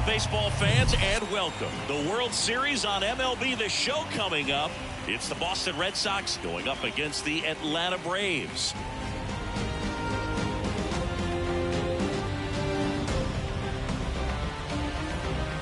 baseball fans, and welcome. The World Series on MLB, the show coming up. It's the Boston Red Sox going up against the Atlanta Braves.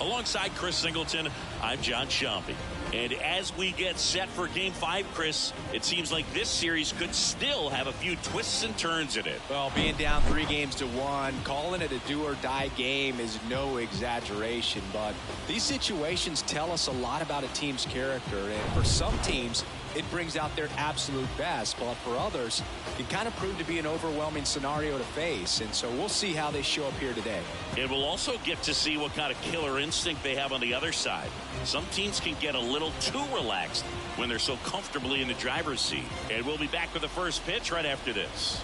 Alongside Chris Singleton, I'm John Sciambi. And as we get set for Game 5, Chris, it seems like this series could still have a few twists and turns in it. Well, being down 3-1, calling it a do-or-die game is no exaggeration. But these situations tell us a lot about a team's character. And for some teams, it brings out their absolute best. But for others, it kind of proved to be an overwhelming scenario to face. And so we'll see how they show up here today. And we'll also get to see what kind of killer instinct they have on the other side. Some teams can get a little too relaxed when they're so comfortably in the driver's seat. And we'll be back with the first pitch right after this.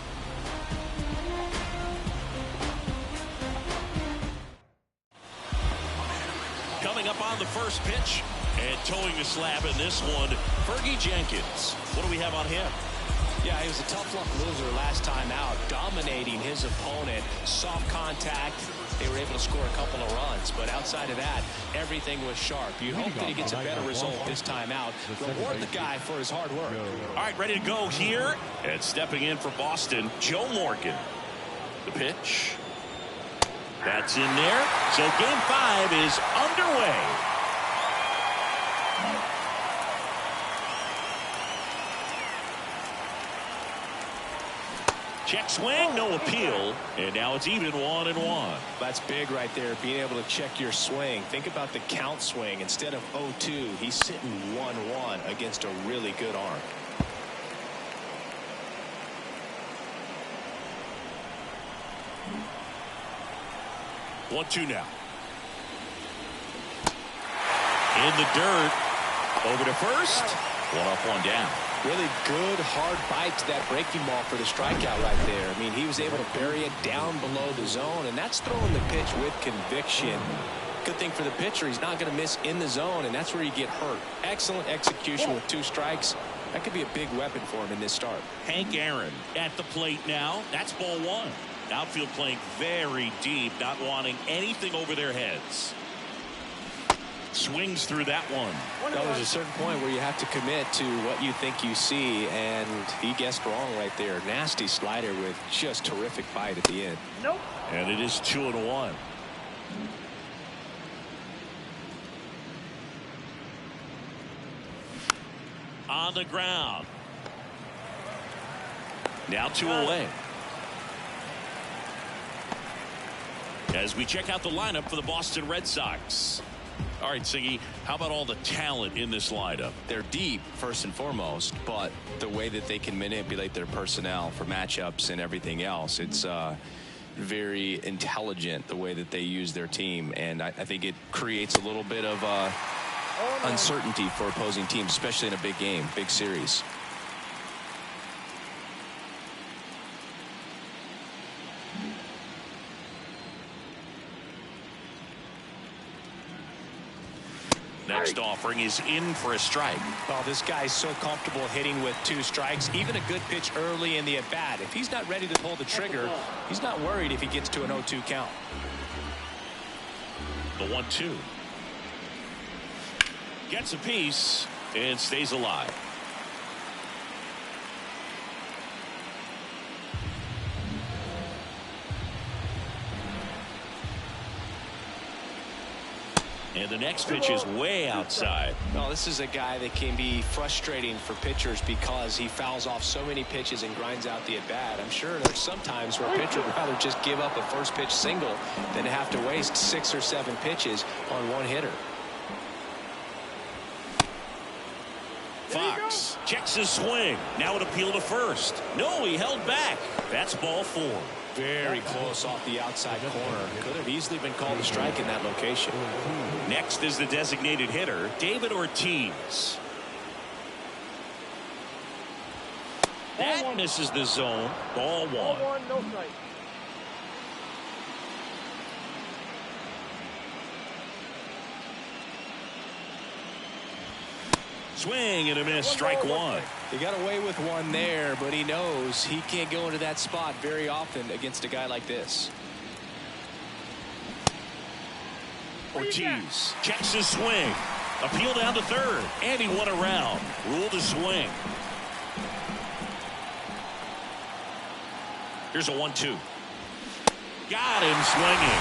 Coming up on the first pitch and towing the slab in this one, Fergie Jenkins. What do we have on him? Yeah, he was a tough luck loser last time out, dominating his opponent. Soft contact. They were able to score a couple of runs, but outside of that, everything was sharp. You hope that he gets a better result this time out. Reward the guy for his hard work. All right, ready to go here. And stepping in for Boston, Joe Morgan. The pitch. That's in there. So Game 5 is underway. Check swing, no appeal, and now it's even 1-1. That's big right there, being able to check your swing. Think about the count swing. Instead of 0-2, he's sitting 1-1 against a really good arm. One-two now. In the dirt. Over to first. One up, one down. Really good hard bite to that breaking ball for the strikeout right there. I mean, he was able to bury it down below the zone, and that's throwing the pitch with conviction. Good thing for the pitcher, he's not going to miss in the zone, and that's where you get hurt. Excellent execution with 2 strikes. That could be a big weapon for him in this start. Hank Aaron at the plate now. That's ball 1. Outfield playing very deep, not wanting anything over their heads. Swings through that one. Well, there's a certain point where you have to commit to what you think you see, and he guessed wrong right there. Nasty slider with just terrific bite at the end. Nope. And it is 2-1. On the ground. Now 2 away. As we check out the lineup for the Boston Red Sox. All right, Siggy, how about all the talent in this lineup? They're deep, first and foremost, but the way that they can manipulate their personnel for matchups and everything else, it's very intelligent the way that they use their team, and I think it creates a little bit of uncertainty for opposing teams, especially in a big game, big series. Next offering is in for a strike. Well, this guy's so comfortable hitting with 2 strikes. Even a good pitch early in the at-bat. If he's not ready to pull the trigger, he's not worried if he gets to an 0-2 count. The 1-2. Gets a piece and stays alive. And the next pitch is way outside. Well, this is a guy that can be frustrating for pitchers because he fouls off so many pitches and grinds out the at-bat. I'm sure there's some times where a pitcher would rather just give up a first pitch single than to have to waste 6 or 7 pitches on one hitter. Fox checks his swing. Now an appeal to first. No, he held back. That's ball 4. Very close off the outside corner. Could have easily been called a strike in that location. Next is the designated hitter, David Ortiz. That misses the zone. Ball 1. Ball 1, no strike. Swing and a miss. Strike 1. He got away with one there, but he knows he can't go into that spot very often against a guy like this. Ortiz checks his swing. Appeal down to third. And he won around. Ruled a swing. Here's a 1-2. Got him swinging.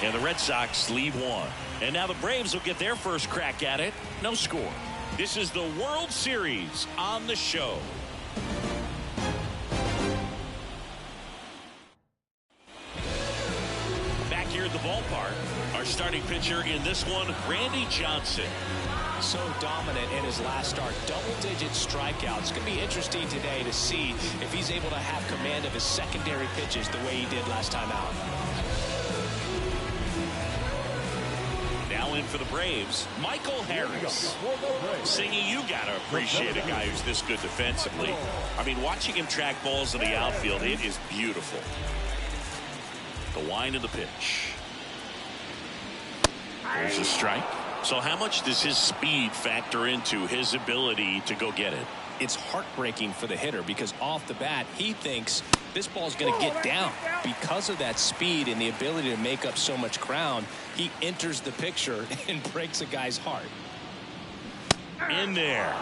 And the Red Sox lead one. And now the Braves will get their first crack at it. No score. This is the World Series on the show. Back here at the ballpark, our starting pitcher in this one, Randy Johnson. So dominant in his last start. Double-digit strikeouts. It's going to be interesting today to see if he's able to have command of his secondary pitches the way he did last time out. Now in for the Braves, Michael Harris. Singy, you got to appreciate a guy who's this good defensively. I mean, watching him track balls in the outfield, it is beautiful. The wind of the pitch. There's a strike. So how much does his speed factor into his ability to go get it? It's heartbreaking for the hitter because off the bat he thinks this ball's going to get down. Because of that speed and the ability to make up so much ground, he enters the picture and breaks a guy's heart. In there.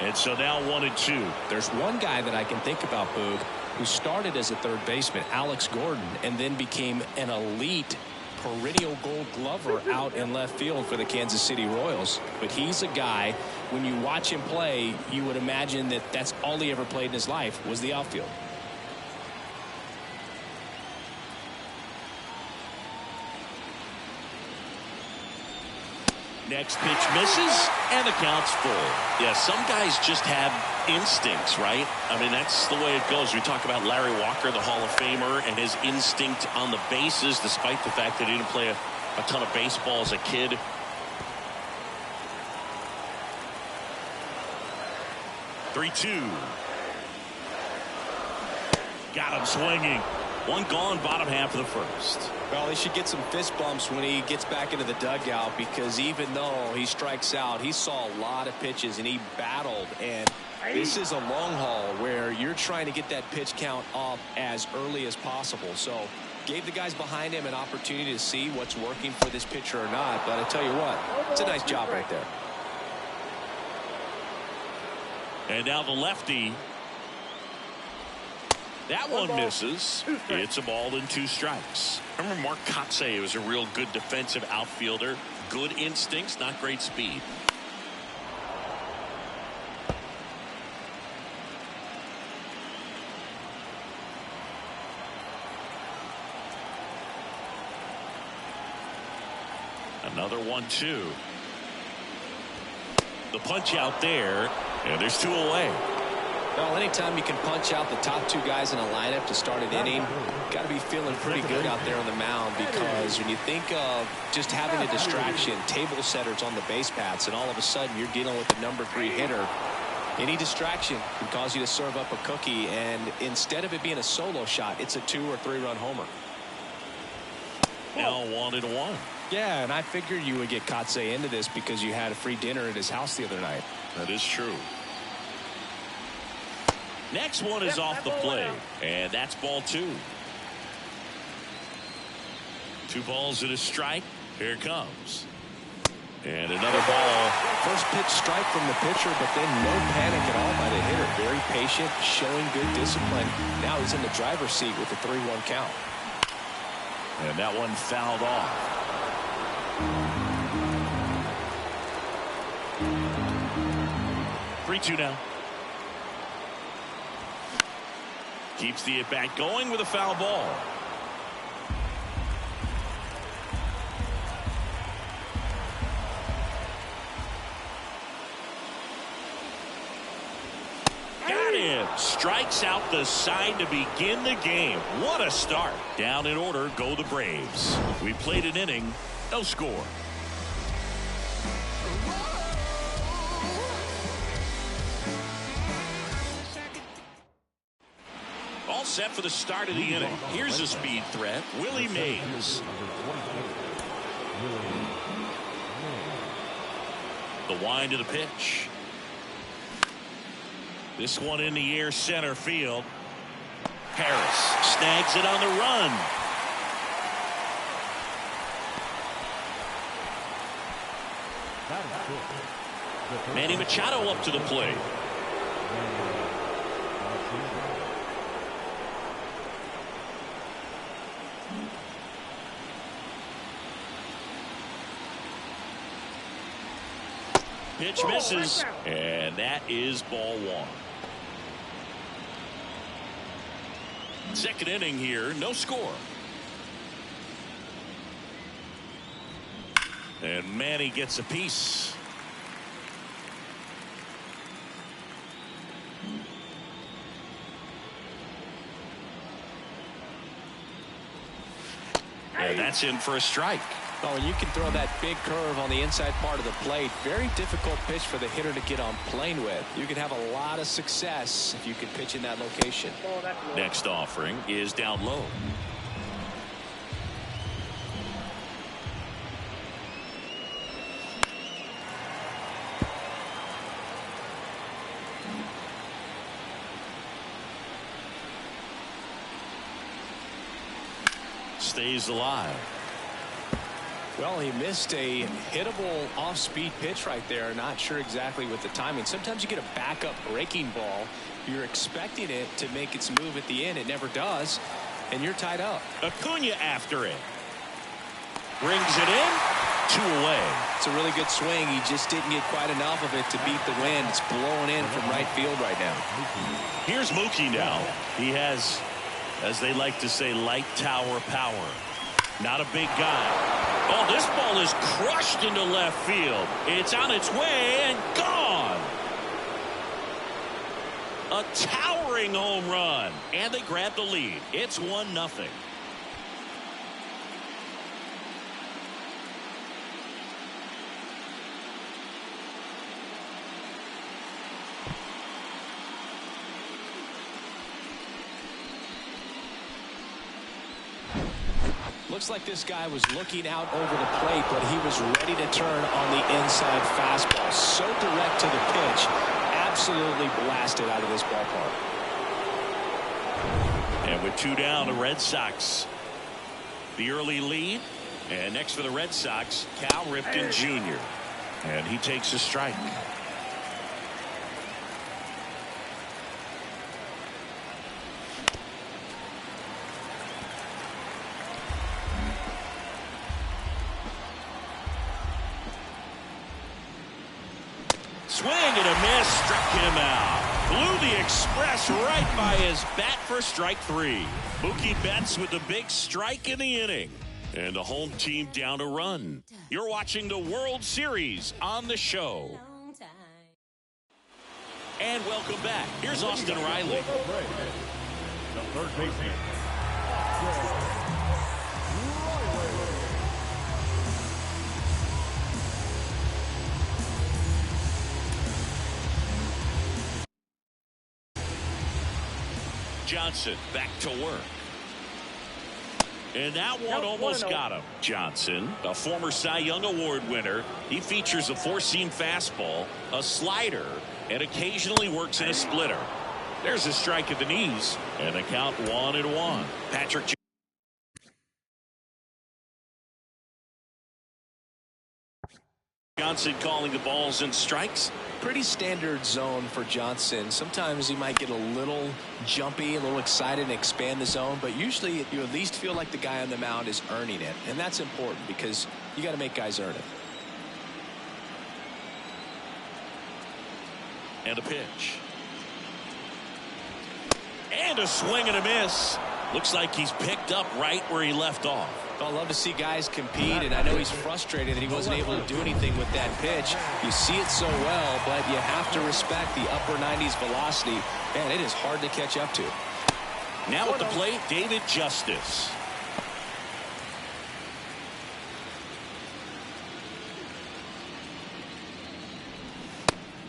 And so now 1-2. There's one guy that I can think about, Boog, who started as a third baseman, Alex Gordon, and then became an elite perennial Gold Glover out in left field for the Kansas City Royals. But he's a guy, when you watch him play, you would imagine that that's all he ever played in his life was the outfield. Next pitch misses, and the count's full. Yeah, some guys just have instincts, right? I mean, that's the way it goes. We talk about Larry Walker, the Hall of Famer, and his instinct on the bases, despite the fact that he didn't play a ton of baseball as a kid. Three-two. Got him swinging. One gone, bottom half of the first. Well, he should get some fist bumps when he gets back into the dugout, because even though he strikes out, he saw a lot of pitches and he battled. And this is a long haul where you're trying to get that pitch count up as early as possible. So gave the guys behind him an opportunity to see what's working for this pitcher or not. But I tell you what, it's a nice job right there. And now the lefty. That one misses. It's a ball and 2 strikes. I remember Mark Kotsay was a real good defensive outfielder. Good instincts, not great speed. Another 1-2. The punch out there, and there's 2 away. Well, anytime you can punch out the top 2 guys in a lineup to start an inning, got to be feeling pretty good out there on the mound, because when you think of just having a distraction, table setters on the base paths, and all of a sudden you're dealing with the number 3 hitter, any distraction can cause you to serve up a cookie, and instead of it being a solo shot, it's a 2 or 3 run homer. Now 1-1. Yeah, and I figured you would get Kotsay into this because you had a free dinner at his house the other night. That is true. Next one is off the plate, and that's ball 2. 2 balls and a strike. Here it comes. And another ball. First pitch strike from the pitcher, but then no panic at all by the hitter. Very patient, showing good discipline. Now he's in the driver's seat with a 3-1 count. And that one fouled off. Three-two now. Keeps the at-bat going with a foul ball. Got him. Strikes out the side to begin the game. What a start. Down in order go the Braves. We played an inning. No score. All set for the start of the inning. Here's a speed threat, Willie Mays. The wind of the pitch. This one in the air, center field. Harris snags it on the run. Manny Machado up to the plate. Pitch misses, and that is ball one. Second inning here, no score. And Manny gets a piece. And that's in for a strike. Oh, and you can throw that big curve on the inside part of the plate. Very difficult pitch for the hitter to get on plane with. You can have a lot of success if you can pitch in that location. Next offering is down low. Stays alive. Well, he missed a hittable off-speed pitch right there. Not sure exactly with the timing. Sometimes you get a backup breaking ball. You're expecting it to make its move at the end. It never does, and you're tied up. Acuna after it. Brings it in. 2 away. It's a really good swing. He just didn't get quite enough of it to beat the wind. It's blowing in from right field right now. Here's Mookie now. He has, as they like to say, light tower power. Not a big guy. Oh, this ball is crushed into left field. It's on its way and gone. A towering home run. And they grab the lead. It's 1-0. Looks like this guy was looking out over the plate, but he was ready to turn on the inside fastball. So direct to the pitch. Absolutely blasted out of this ballpark. And with 2 down, the Red Sox. The early lead. And next for the Red Sox, Cal Ripken Jr. And he takes a strike. Swing and a miss, struck him out. Blew the express right by his bat for strike 3. Mookie Betts with the big strike in the inning. And the home team down a run. You're watching the World Series on the show. And welcome back. Here's Austin Riley. The third baseman. Johnson back to work. And that one almost got him. Johnson, a former Cy Young Award winner. He features a 4-seam fastball, a slider, and occasionally works in a splitter. There's a strike at the knees, and the count 1-1. Patrick Johnson calling the balls and strikes. Pretty standard zone for Johnson. Sometimes he might get a little jumpy, a little excited and expand the zone, but usually you at least feel like the guy on the mound is earning it, and that's important because you got to make guys earn it. And a pitch. And a swing and a miss. Looks like he's picked up right where he left off. I love to see guys compete, and I know he's frustrated that he wasn't able to do anything with that pitch. You see it so well, but you have to respect the upper 90s velocity. Man, it is hard to catch up to. Now at the plate, David Justice.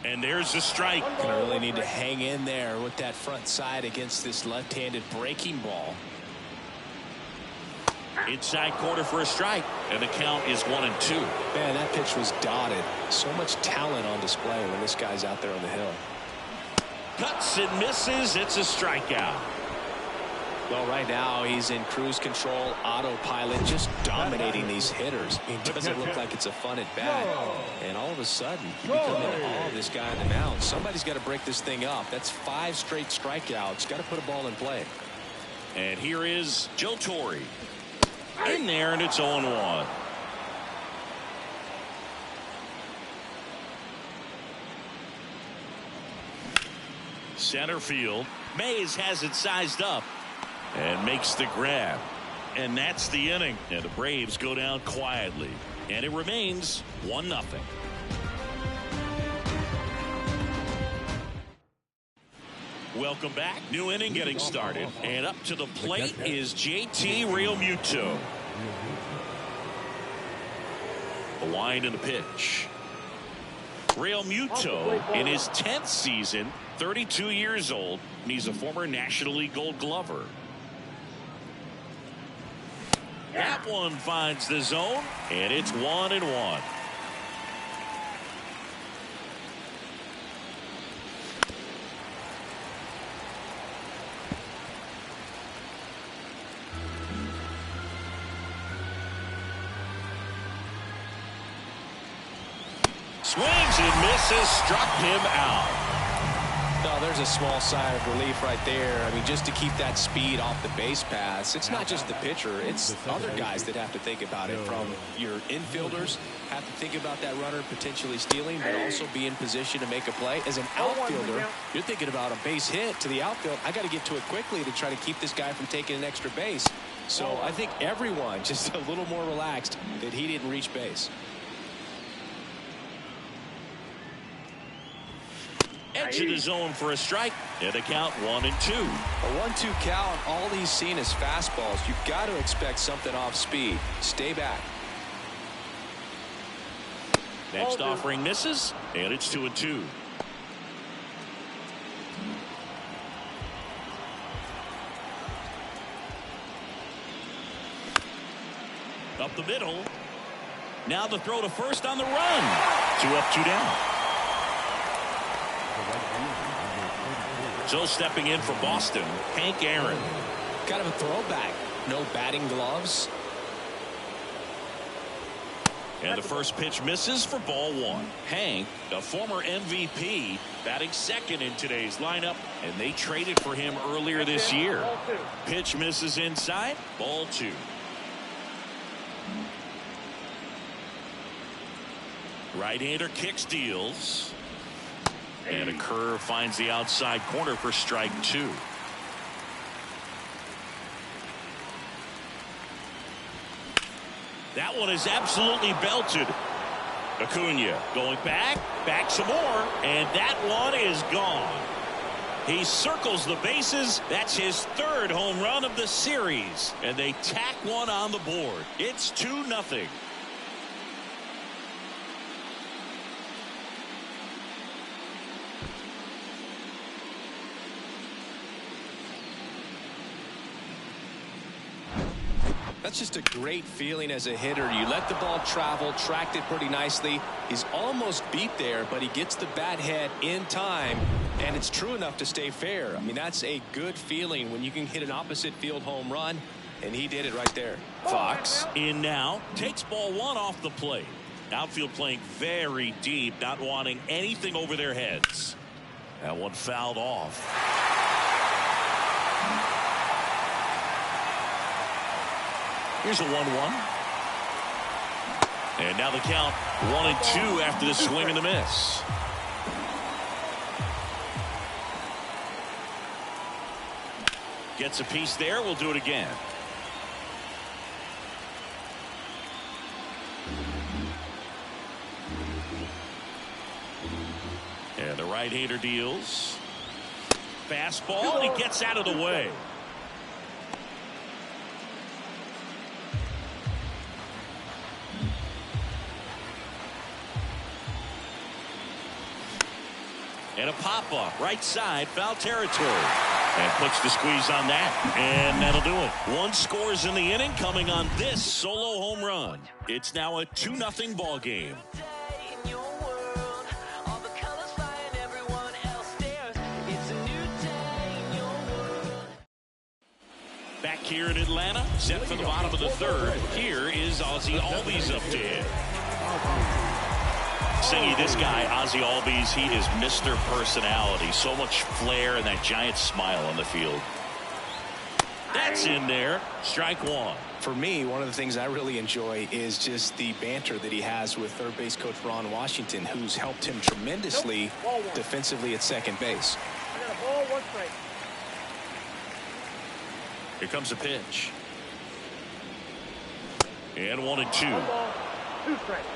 And there's the strike. Gonna really need to hang in there with that front side against this left-handed breaking ball. Inside corner for a strike, and the count is 1-2. Man, that pitch was dotted. So much talent on display when this guy's out there on the hill. Cuts and misses. It's a strikeout. Well, right now he's in cruise control, autopilot, just dominating these hitters. It doesn't look like it's a fun at bat. And all of a sudden, you become in awe of this guy on the mound. Somebody's got to break this thing up. That's 5 straight strikeouts. Got to put a ball in play. And here is Joe Torre. In there, and it's 0-1. Center field. Mays has it sized up and makes the grab. And that's the inning. And the Braves go down quietly. And it remains 1-0. Welcome back. New inning getting started. And up to the plate is JT Realmuto. The wind and the pitch. Realmuto in his 10th season, 32 years old, and he's a former National League Gold Glover. That one finds the zone, and it's 1-1. Swings and misses, struck him out. No, there's a small sigh of relief right there. I mean, just to keep that speed off the base paths. It's not just the pitcher. It's other guys that have to think about it. From your infielders have to think about that runner potentially stealing, but also be in position to make a play. As an outfielder, you're thinking about a base hit to the outfield. I got to get to it quickly to try to keep this guy from taking an extra base. So I think everyone just a little more relaxed that he didn't reach base. Edge of the zone for a strike. And the count 1-2. A 1-2 count. All he's seen is fastballs. You've got to expect something off speed. Stay back. Next offering misses, and it's 2-2. Up the middle. Now the throw to first on the run. 2 up, 2 down. So stepping in for Boston, Hank Aaron. Kind of a throwback. No batting gloves. And the first pitch misses for ball 1. Hank, a former MVP, batting second in today's lineup, and they traded for him earlier this year. Pitch misses inside, ball 2. Right-hander kicks, deals. And a curve finds the outside corner for strike 2. That one is absolutely belted. Acuna going back some more, and that one is gone. He circles the bases. That's his 3rd home run of the series, and they tack one on the board. It's 2-0. That's just a great feeling as a hitter. You let the ball travel, tracked it pretty nicely. He's almost beat there, but he gets the bat head in time, and it's true enough to stay fair. I mean, that's a good feeling when you can hit an opposite field home run, and he did it right there. Fox in now, takes ball 1 off the plate. Outfield playing very deep, not wanting anything over their heads. That one fouled off. Here's a 1-1. And now the count 1-2 after the swing and the miss. Gets a piece there. We'll do it again. And the right-hander deals. Fastball, and he gets out of the way. And a pop-up, right side, foul territory. And puts the squeeze on that. And that'll do it. 1 scores in the inning coming on this solo home run. It's now a 2-0 ball game. here in Atlanta, set for the bottom of the third. Here is Ozzie Albies up to hit. Singy, this guy, Ozzie Albies, he is Mr. Personality. So much flair and that giant smile on the field. That's in there. Strike one. For me, one of the things I really enjoy is just the banter that he has with third base coach Ron Washington, who's helped him tremendously defensively at second base. I got a ball, 1 strike. Here comes a pitch. And 1-2. 1 ball, 2 strikes.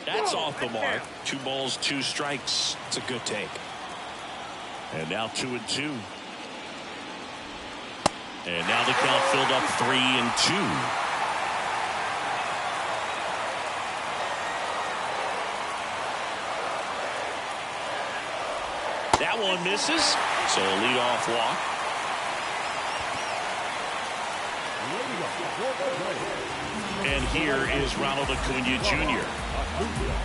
That's off the mark. 2 balls, 2 strikes. It's a good take. And now 2-2. And now the count filled up 3-2. That one misses. So a leadoff walk. And here is Ronald Acuna Jr.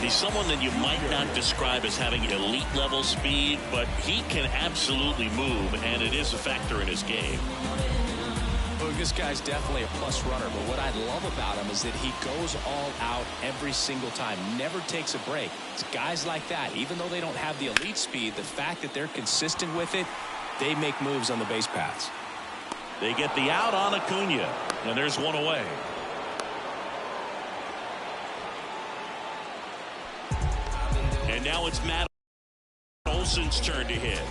He's someone that you might not describe as having elite level speed, but he can absolutely move, and it is a factor in his game. Well, this guy's definitely a plus runner, but what I love about him is that he goes all out every single time, never takes a break. It's guys like that, even though they don't have the elite speed, the fact that they're consistent with it, they make moves on the base paths. They get the out on Acuna, and there's one away. And now it's Matt Olson's turn to hit.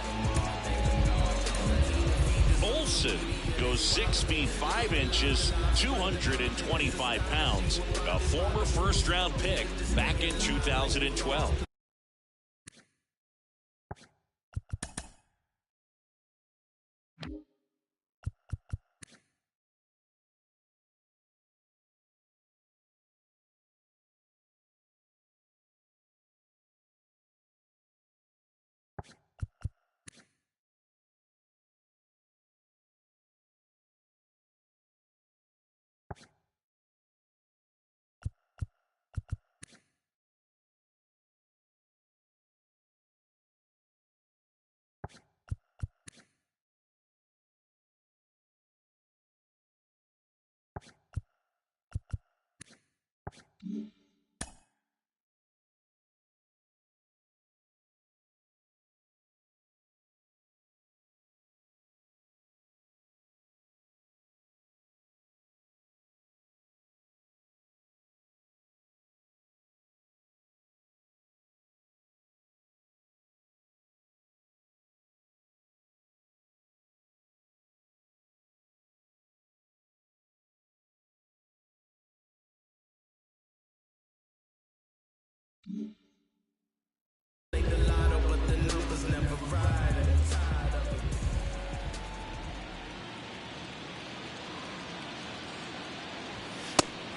Olson goes 6 feet 5 inches, 225 pounds, a former first-round pick back in 2012.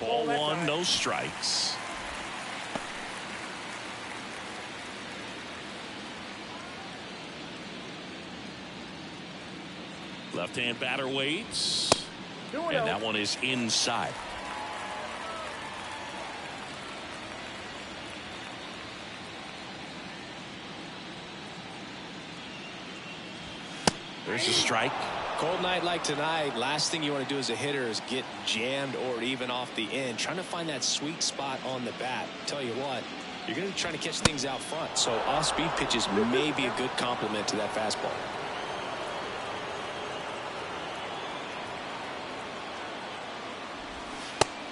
Ball 1, no strikes. Left-hand batter waits. And that one is inside. There's a strike. Cold night like tonight, last thing you want to do as a hitter is get jammed or even off the end. Trying to find that sweet spot on the bat. Tell you what, you're going to be trying to catch things out front. So off-speed pitches may be a good complement to that fastball.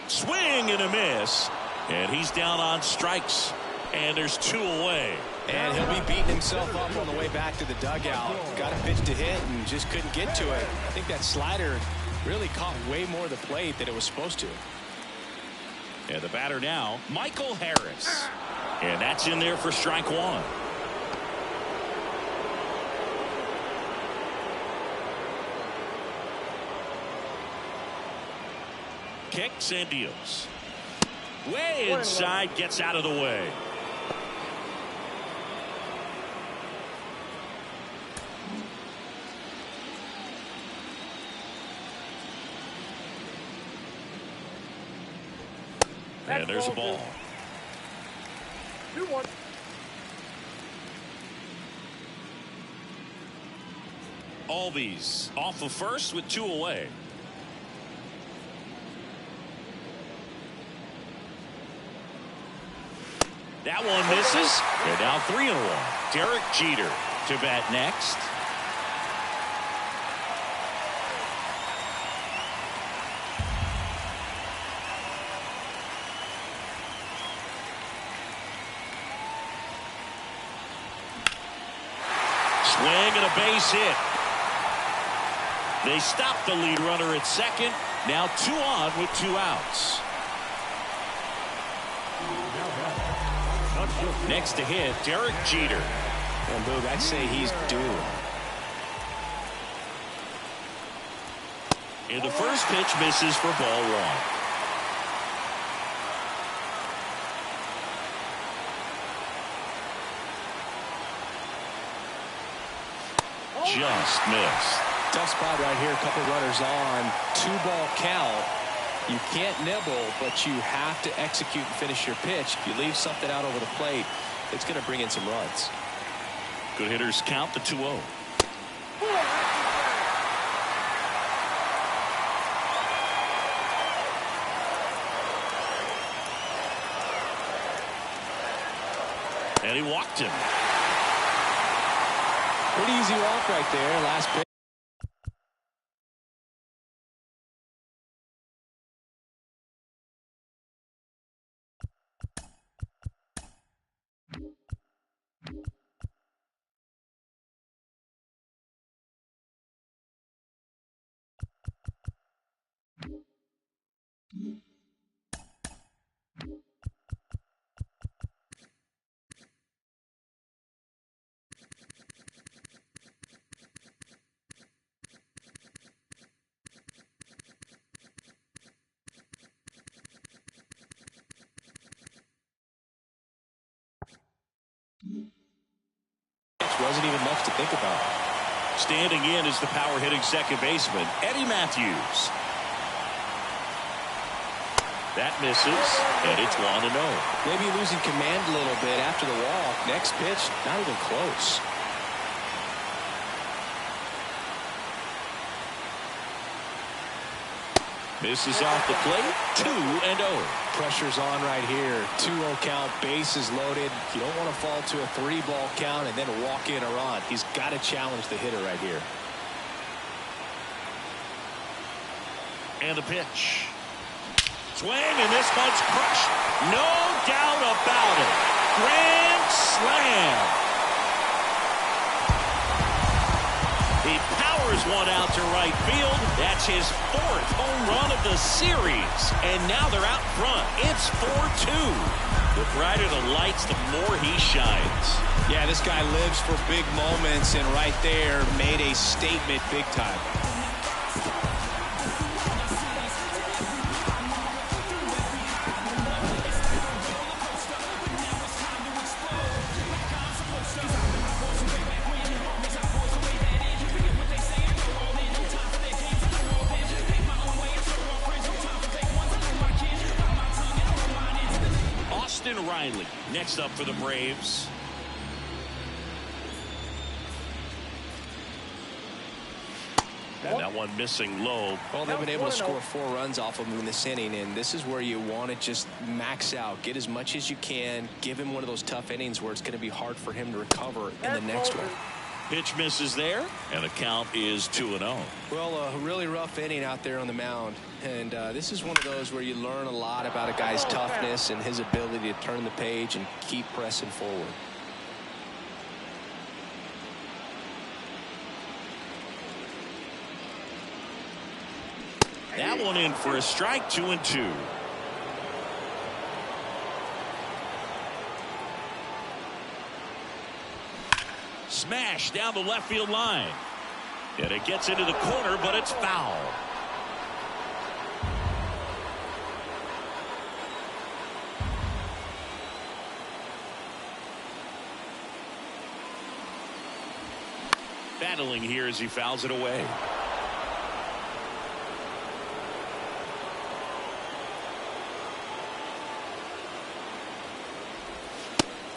Swing and a miss. And he's down on strikes. And there's 2 away. And he'll be beating himself up on the way back to the dugout. Got a pitch to hit and just couldn't get to it. I think that slider really caught way more of the plate than it was supposed to. And the batter now, Michael Harris. And that's in there for strike 1. Kicks and deals. Way inside, gets out of the way. And there's a ball. 2-1. Albies off of first with 2 away. That one misses. They're now 3-1. Derek Jeter to bat next. Swing and a base hit. They stop the lead runner at second. Now 2 on with 2 outs. Next to hit, Derek Jeter. And Boog, I'd say he's due. And the first pitch misses for ball 1. Just missed. Tough spot right here. A couple runners on. 2-ball count. You can't nibble, but you have to execute and finish your pitch. If you leave something out over the plate, it's going to bring in some runs. Good hitters count the 2-0. And he walked him. Pretty easy walk right there. Last pitch. Wasn't even much to think about. Standing in is the power hitting second baseman, Eddie Matthews. That misses, and it's 1-0. Maybe losing command a little bit after the walk. Next pitch, not even close. Misses off the plate, 2-0. Pressure's on right here. 2-0 count, bases loaded. You don't want to fall to a 3-ball count and then walk in a run. He's got to challenge the hitter right here. And the pitch. Swing, and this one's crushed. No doubt about it. Grand slam. He powers one out to right field. That's his 4th home run of the series. And now they're out front. It's 4-2. The brighter the lights, the more he shines. Yeah, this guy lives for big moments, and right there made a statement big time. Riley next up for the Braves. And that one missing low. Well, they've been able to score 4 runs off of him in this inning, and this is where you want to just max out, get as much as you can, give him one of those tough innings where it's going to be hard for him to recover in the next one. Pitch misses there, and the count is 2-0. Well, a really rough inning out there on the mound, and this is one of those where you learn a lot about a guy's toughness and his ability to turn the page and keep pressing forward. That one in for a strike, 2-2. Smash down the left field line. And it gets into the corner, but it's foul. Battling here as he fouls it away.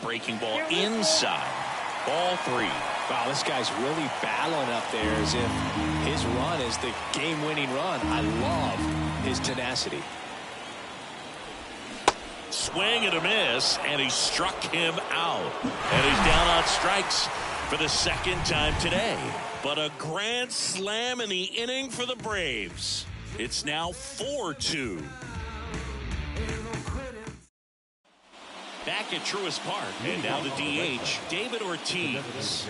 Breaking ball inside. Ball 3. Wow, this guy's really battling up there as if his run is the game-winning run. I love his tenacity. Swing and a miss, and he struck him out. And he's down on strikes for the second time today. But a grand slam in the inning for the Braves. It's now 4-2. Back at Truist Park, and now the DH, David Ortiz.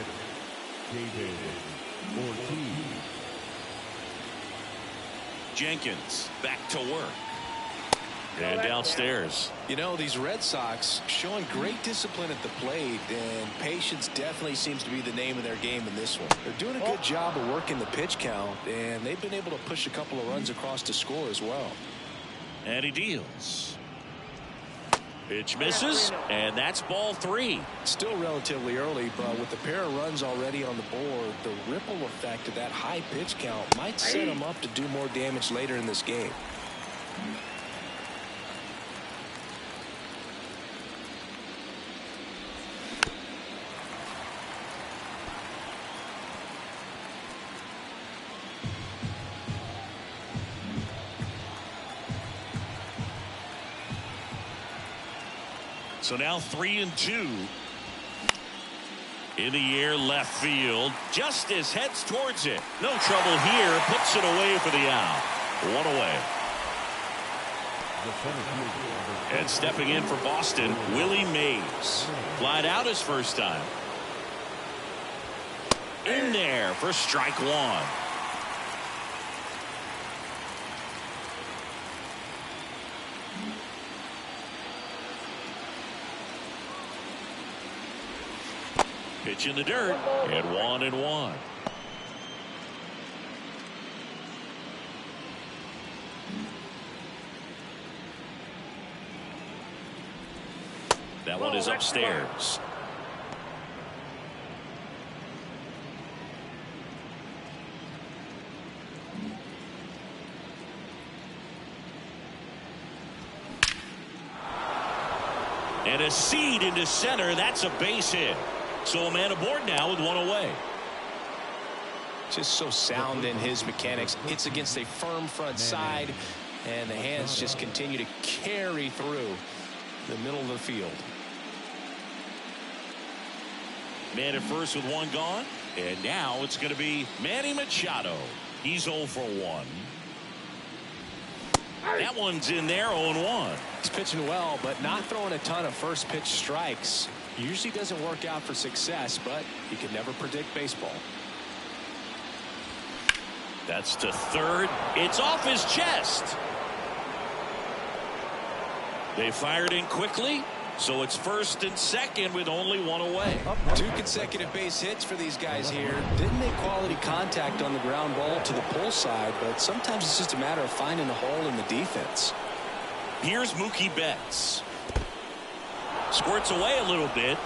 David Ortiz. Jenkins back to work. And downstairs. You know, these Red Sox showing great discipline at the plate, and patience definitely seems to be the name of their game in this one. They're doing a good job of working the pitch count, and they've been able to push a couple of runs across to score as well. And he deals. Pitch misses, and that's ball 3. Still relatively early, but with the pair of runs already on the board, the ripple effect of that high pitch count might set them up to do more damage later in this game. So now 3-2. In the air, left field. Justice heads towards it. No trouble here. Puts it away for the out. 1 away. And stepping in for Boston, Willie Mays. Flied out his first time. In there for strike 1. Pitch in the dirt, and 1-1. That one is upstairs. And a seed into center. That's a base hit. So a man aboard now with 1 away. Just so sound in his mechanics. It's against a firm front side, and the hands just continue to carry through the middle of the field. Man at first with 1 gone, and now it's going to be Manny Machado. He's 0 for 1. That one's in there, 0-1. He's pitching well, but not throwing a ton of first pitch strikes. Usually doesn't work out for success, but you can never predict baseball. That's to third. It's off his chest. They fired in quickly, so it's first and second with only 1 away. 2 consecutive base hits for these guys here. Didn't make quality contact on the ground ball to the pull side, but sometimes it's just a matter of finding a hole in the defense. Here's Mookie Betts. Squirts away a little bit.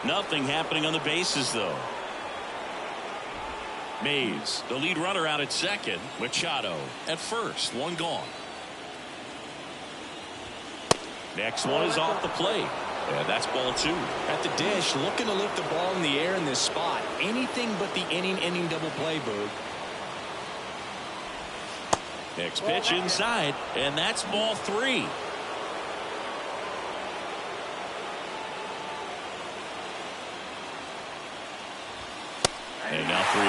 Nothing happening on the bases, though. Mays, the lead runner, out at second. Machado at first. 1 gone. Next one is off the plate. And that's ball 2. At the dish, looking to lift the ball in the air in this spot. Anything but the inning double play, Boog. Next pitch inside, and that's ball 3. And now 3-1.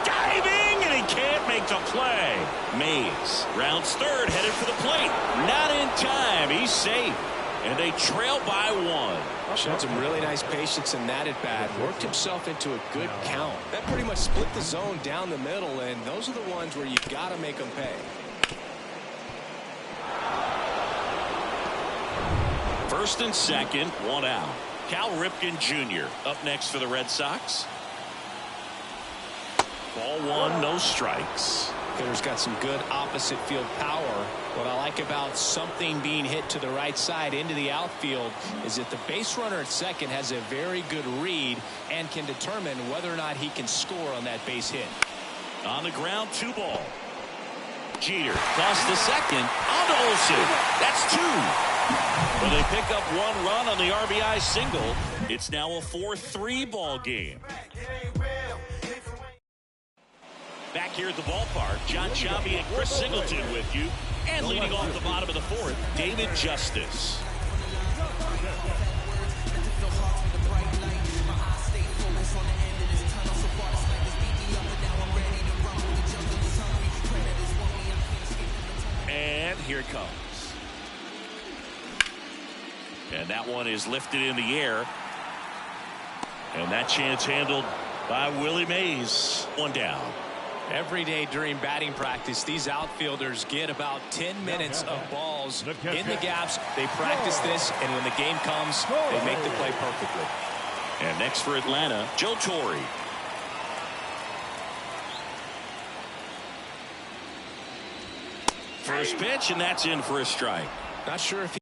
Diving, and he can't make the play. Mays rounds third, headed for the plate. Not in time. He's safe. And they trail by 1. Showed some really nice patience in that at bat. Worked himself into a good count. That pretty much split the zone down the middle, and those are the ones where you got to make them pay. First and second, 1 out. Cal Ripken Jr. up next for the Red Sox. Ball 1, no strikes. Hitter's got some good opposite field power. What I like about something being hit to the right side into the outfield is that the base runner at second has a very good read and can determine whether or not he can score on that base hit. On the ground, 2 ball. Jeter tossed the second on to Olsen. That's two. Well, they pick up one run on the RBI single. It's now a 4-3 ball game. Back here at the ballpark, John Chavi and Chris Singleton with you. And leading off the bottom of the fourth, David Justice. And here it comes. And that one is lifted in the air. And that chance handled by Willie Mays. One down. Every day during batting practice, these outfielders get about 10 minutes of balls in the gaps. They practice this, and when the game comes, they make the play perfectly. And next for Atlanta, Joe Torre. First pitch, and that's in for a strike. Not sure if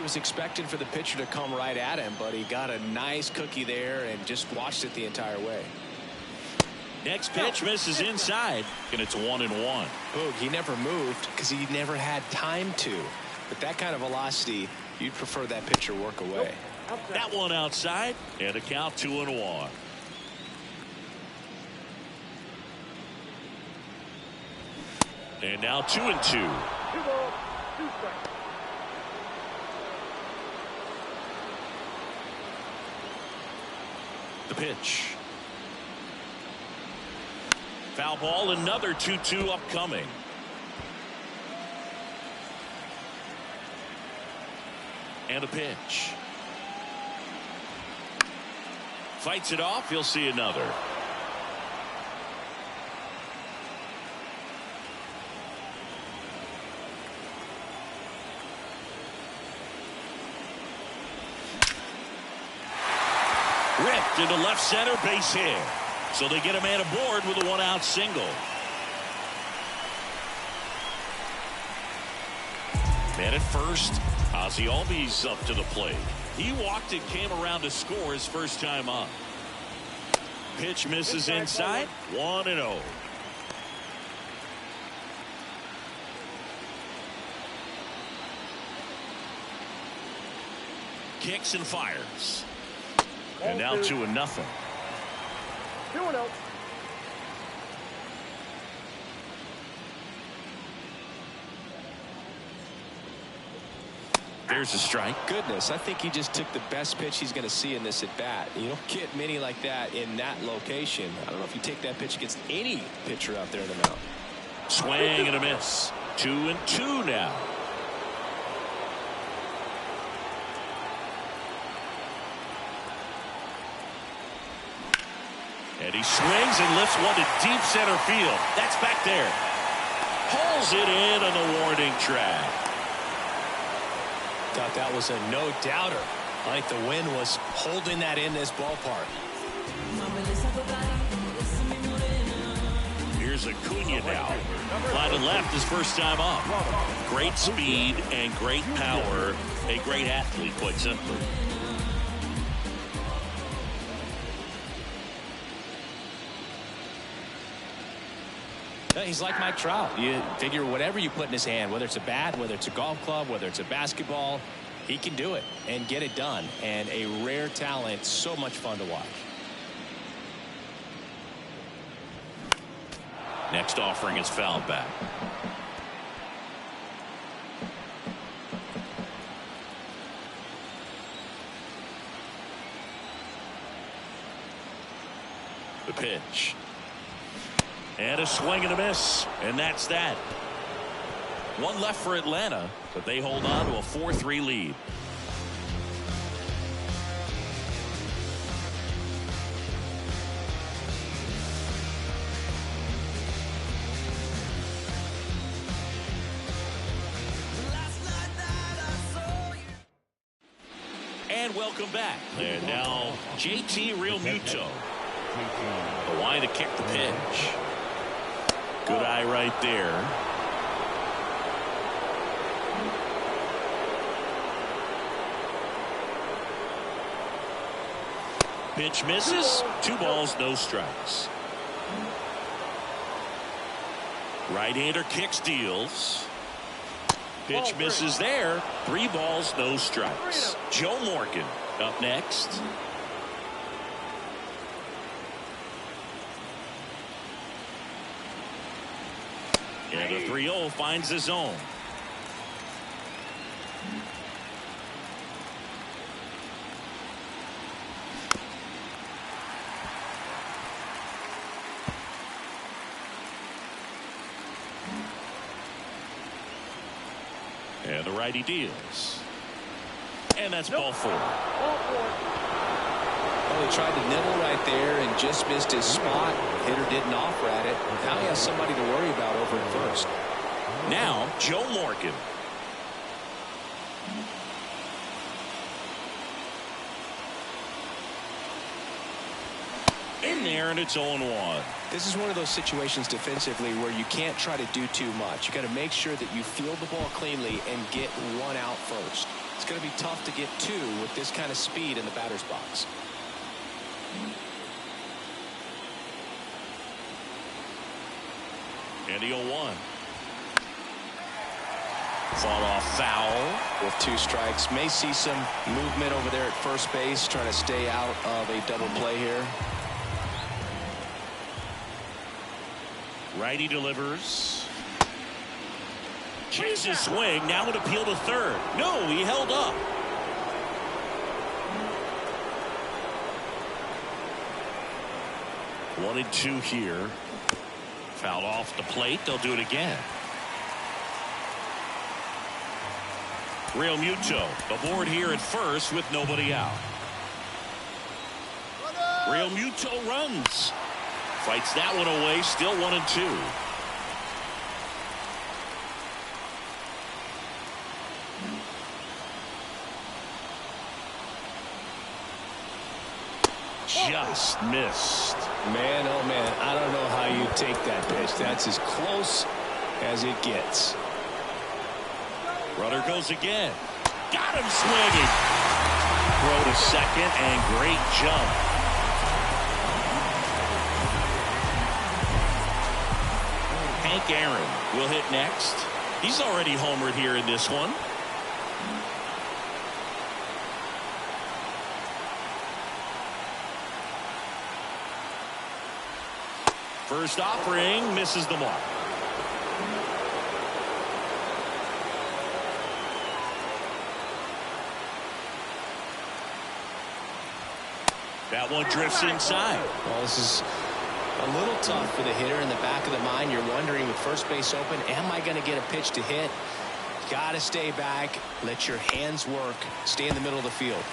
was expecting for the pitcher to come right at him, but he got a nice cookie there and just watched it the entire way. Next pitch misses inside, and it's 1-1. Boog, he never moved because he never had time to. But that kind of velocity, you'd prefer that pitcher work away. That one outside, and a count 2-1. And now 2-2. 2 balls, 2 strikes. The pitch. Foul ball, another 2-2 upcoming. And a pitch. Fights it off. He'll see another. Ripped into left center, base hit. So they get a man aboard with a 1-out single. Man at first, Ozzie Albies up to the plate. He walked and came around to score his first time up. Pitch misses inside, 1-0. Kicks and fires. And now 2-0. 2-0. There's a strike. Goodness, I think he just took the best pitch he's going to see in this at bat. You don't get many like that in that location. I don't know if you take that pitch against any pitcher out there in the mound. Swing and a miss. 2-2 now. And he swings and lifts one to deep center field. That's back there. Pulls it in on the warning track. Thought that was a no-doubter. I think the wind was holding that in this ballpark. Here's Acuna now. Line to left his first time up. Great speed and great power. A great athlete, quite simply. He's like Mike Trout. You figure whatever you put in his hand, whether it's a bat, whether it's a golf club, whether it's a basketball, he can do it and get it done. And a rare talent, so much fun to watch. Next offering is fouled back. The pitch. And a swing and a miss. And that's that. One left for Atlanta, but they hold on to a 4-3 lead. And welcome back. And now JT Realmuto. The line to kick the pitch. Good eye right there. Pitch misses. 2 balls, no strikes. Right-hander kicks, deals. Pitch misses there. 3 balls, no strikes. Joe Morgan up next. And the 3-0 finds the zone. And the righty deals. And that's ball 4. Ball 4. Well, he tried to nibble right there and just missed his spot. Hitter didn't offer at it. Now he has somebody to worry about over at first. Now Joe Morgan. In there, and it's 0-1. This is one of those situations defensively where you can't try to do too much. You got to make sure that you field the ball cleanly and get 1 out first. It's going to be tough to get two with this kind of speed in the batter's box. And the 0-1. Fall off foul. With 2 strikes, may see some movement over there at first base, trying to stay out of a double play here. Righty delivers. Checks his swing. Now would appeal to third. No, he held up. One and two here. Foul off the plate. They'll do it again. Real Muto aboard here at first with nobody out. Real Muto runs. Fights that one away. Still 1 and 2. Just missed. Man, oh man, I don't know how you take that pitch. That's as close as it gets. Runner goes again. Got him swinging. Throw to second and great jump. Hank Aaron will hit next. He's already homered here in this one. First offering misses the mark. That one drifts inside. Well, this is a little tough for the hitter in the back of the mind. You're wondering, with first base open, am I going to get a pitch to hit? Got to stay back. Let your hands work. Stay in the middle of the field.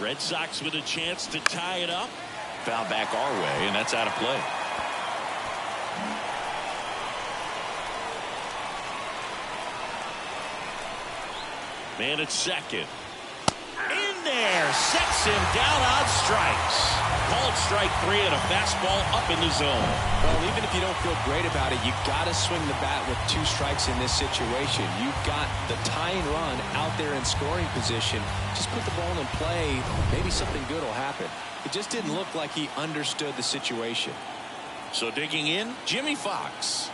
Red Sox with a chance to tie it up. Foul back our way, and that's out of play. Man at second. In there. Sets him down on strikes. Called strike 3 and a fastball up in the zone. Well, even if you don't feel great about it, you got to swing the bat with 2 strikes in this situation. You've got the tying run out there in scoring position. Just put the ball in play. Maybe something good will happen. It just didn't look like he understood the situation. So digging in, Jimmy Fox.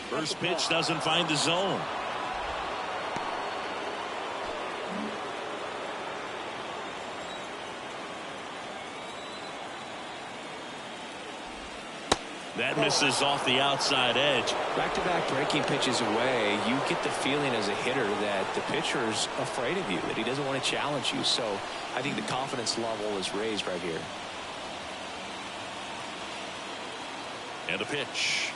First pitch doesn't find the zone. That misses off the outside edge. Back-to-back breaking pitches away, you get the feeling as a hitter that the pitcher's afraid of you, that he doesn't want to challenge you. So I think the confidence level is raised right here. And a pitch.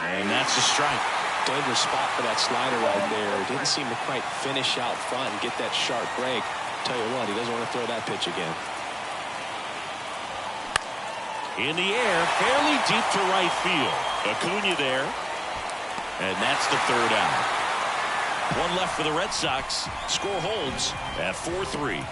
And that's a strike. Dangerous spot for that slider right there. Didn't seem to quite finish out front and get that sharp break. Tell you what, he doesn't want to throw that pitch again. In the air, fairly deep to right field. Acuna there. And that's the third out. One left for the Red Sox. Score holds at 4-3.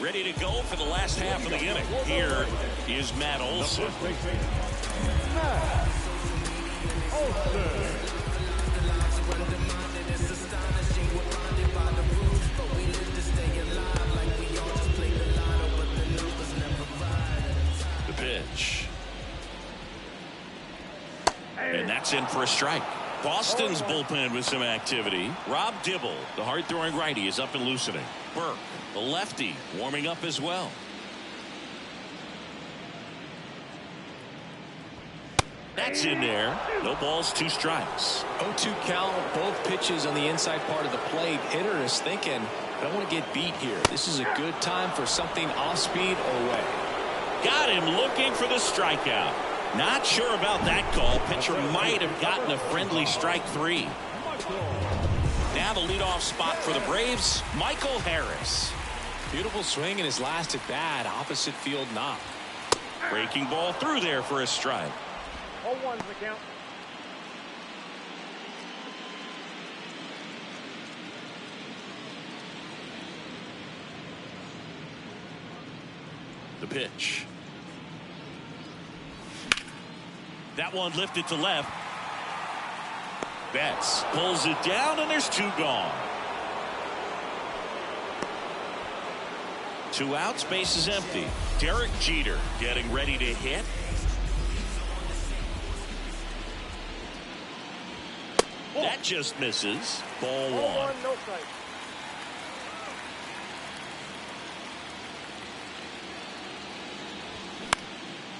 Ready to go for the last half of the inning. Here is Matt Olson. Matt Olson. Pitch. And that's in for a strike. Boston's bullpen with some activity. Rob Dibble, the hard-throwing righty, is up and loosening. Burke, the lefty, warming up as well. That's in there. No balls, 2 strikes. 0-2 count, both pitches on the inside part of the plate. Hitter is thinking, I don't want to get beat here. This is a good time for something off speed or away. Got him looking for the strikeout. Not sure about that call. Pitcher might have gotten a friendly strike 3. Now the leadoff spot for the Braves, Michael Harris. Beautiful swing in his last at bat. Opposite field knock. Breaking ball through there for a strike. 0-1's the count. The pitch. That one lifted to left. Betts pulls it down, and there's 2 gone. 2 outs, base is empty. Derek Jeter getting ready to hit. That just misses. Ball 1. No strike.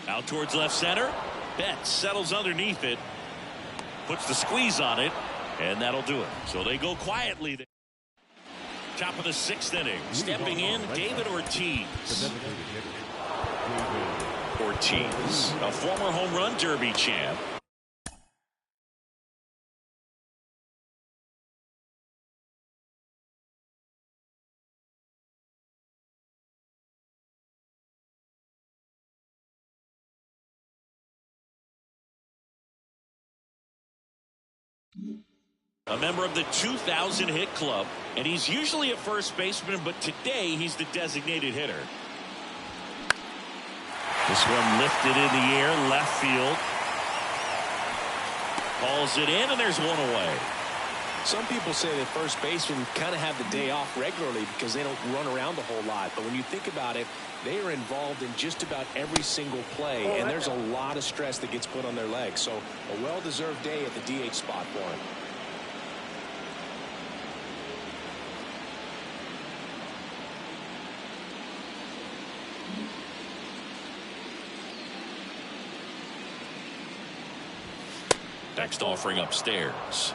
Out towards left center. Betts settles underneath it. Puts the squeeze on it. And that'll do it. So they go quietly there. Top of the 6th inning. Stepping in, David Ortiz. Ortiz, a former home run derby champ. A member of the 2,000 hit club, and he's usually a first baseman, but today he's the designated hitter. This one lifted in the air, left field. Hauls it in, and there's 1 away. Some people say that first basemen kind of have the day off regularly because they don't run around a whole lot. But when you think about it, they are involved in just about every single play, and there's a lot of stress that gets put on their legs. So a well-deserved day at the DH spot for him. Next offering upstairs.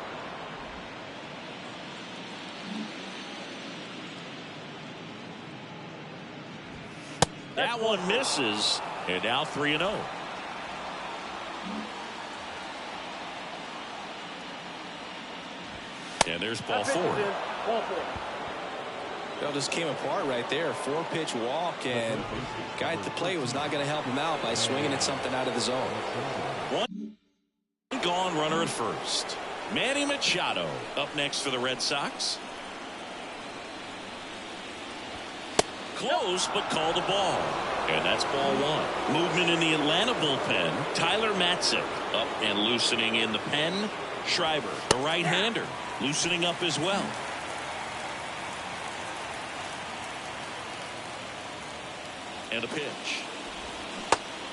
That one misses, and now 3-0. And there's ball 4. It just came apart right there. 4-pitch walk, and guy at the plate was not going to help him out by swinging at something out of the zone. 1 gone, runner at first. Manny Machado up next for the Red Sox. Close, but called a ball. And that's ball 1. Movement in the Atlanta bullpen. Tyler Matzik up and loosening in the pen. Schreiber, the right-hander, loosening up as well. And a pitch.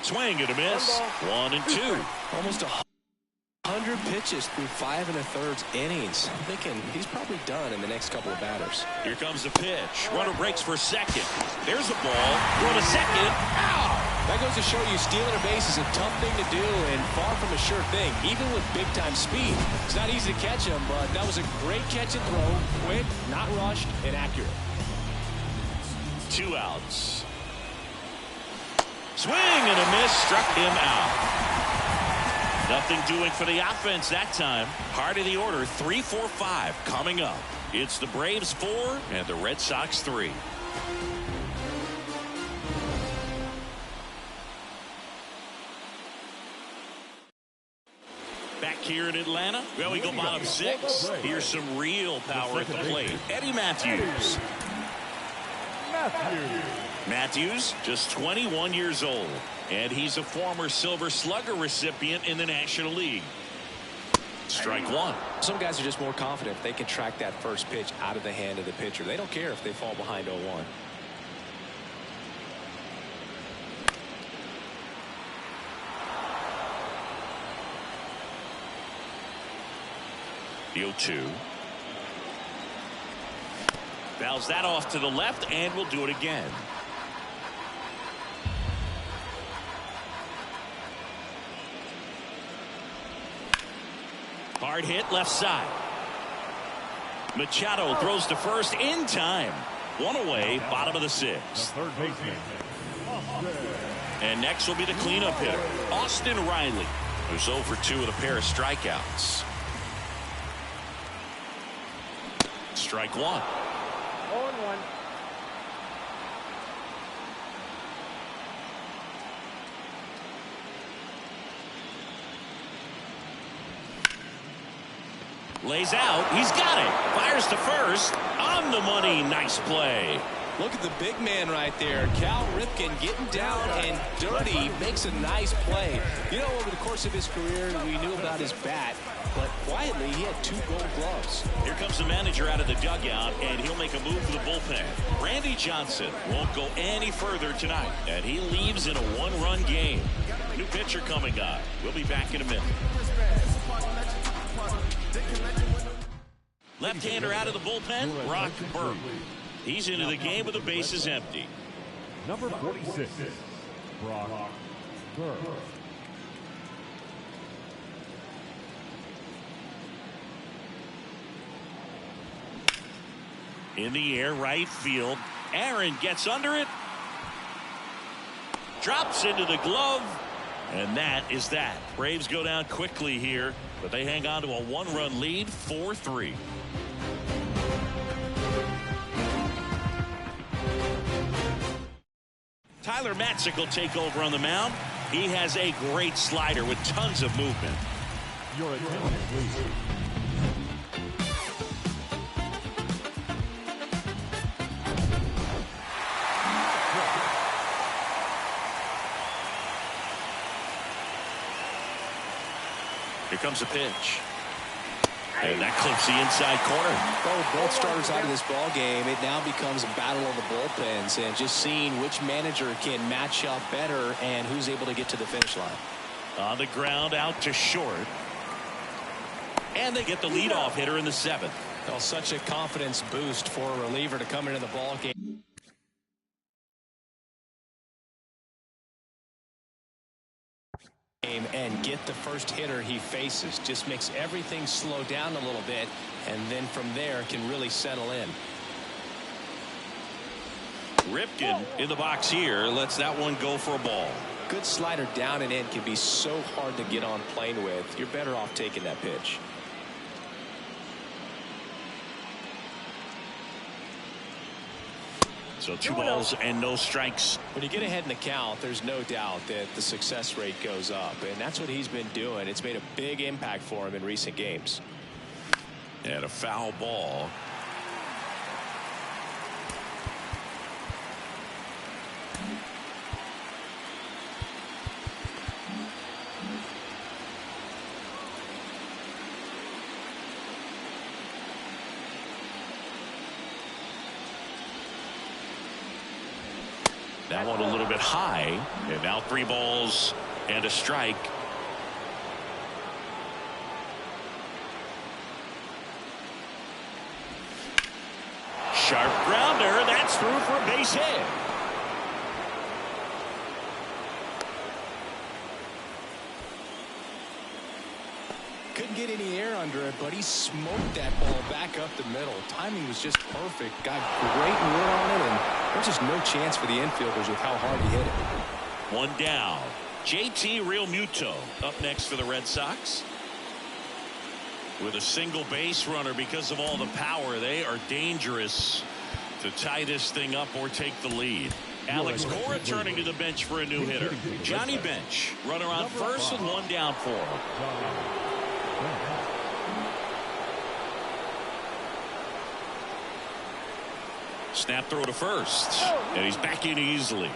Swing and a miss. 1 and 2. Almost 100 pitches through 5 1/3 innings. I'm thinking he's probably done in the next couple of batters. Here comes the pitch. Runner breaks for second. There's a ball. Throw to second. Ow! That goes to show you stealing a base is a tough thing to do and far from a sure thing, even with big-time speed. It's not easy to catch him, but that was a great catch and throw. Quick, not rushed, and accurate. 2 outs. Swing and a miss. Struck him out. Nothing doing for the offense that time. Heart of the order, 3-4-5 coming up. It's the Braves 4 and the Red Sox 3. Back here in Atlanta, well, we go bottom 6. Here's some real power at the plate. Eddie Matthews. Matthews, just 21 years old, and he's a former Silver Slugger recipient in the National League. Strike 1. Some guys are just more confident if they can track that first pitch out of the hand of the pitcher. They don't care if they fall behind 0-1. The 0-2. Fouls that off to the left, and we'll do it again. Hard hit left side. Machado throws to first in time. 1 away, bottom of the 6th. And next will be the cleanup hitter, Austin Riley, who's 0 for 2 with a pair of strikeouts. Strike 1. 0-1. Lays out. He's got it. Fires to first. On the money. Nice play. Look at the big man right there. Cal Ripken getting down and dirty. Makes a nice play. You know, over the course of his career, we knew about his bat, but quietly, he had 2 gold gloves. Here comes the manager out of the dugout, and he'll make a move for the bullpen. Randy Johnson won't go any further tonight, and he leaves in a 1-run game. New pitcher coming on. We'll be back in a minute. Left-hander out of the bullpen, Brock Burke. He's into the game with the bases empty. Number 46, Brock Burke. In the air, right field. Aaron gets under it. Drops into the glove. And that is that. Braves go down quickly here, but they hang on to a 1-run lead, 4-3. Tyler Matzik will take over on the mound. He has a great slider with tons of movement. Your attention, please. Here comes a pitch. And that clips the inside corner. Oh, both starters out of this ball game. It now becomes a battle of the bullpens, and just seeing which manager can match up better and who's able to get to the finish line. On the ground, out to short. And they get the leadoff hitter in the 7th. Well, such a confidence boost for a reliever to come into the ball game and get the first hitter he faces. Just makes everything slow down a little bit, and then from there can really settle in. Ripken in the box here lets that one go for a ball. Good slider down and in can be so hard to get on plane with. You're better off taking that pitch. So 2 balls and no strikes. When you get ahead in the count, there's no doubt that the success rate goes up, and that's what he's been doing. It's made a big impact for him in recent games. And a foul ball. That one a little bit high, and now 3 balls and a strike. Sharp grounder, that's through for a base hit. Couldn't get any air under it, but he smoked that ball back up the middle. Timing was just perfect. Got great wood on it, and there's just no chance for the infielders with how hard he hit it. 1 down. JT Realmuto up next for the Red Sox. With a single base runner because of all the power, they are dangerous to tie this thing up or take the lead. Alex Cora turning to the bench for a new hitter. Johnny Bench, runner on first with 1 down for him. Snap throw to first, and he's back in easily.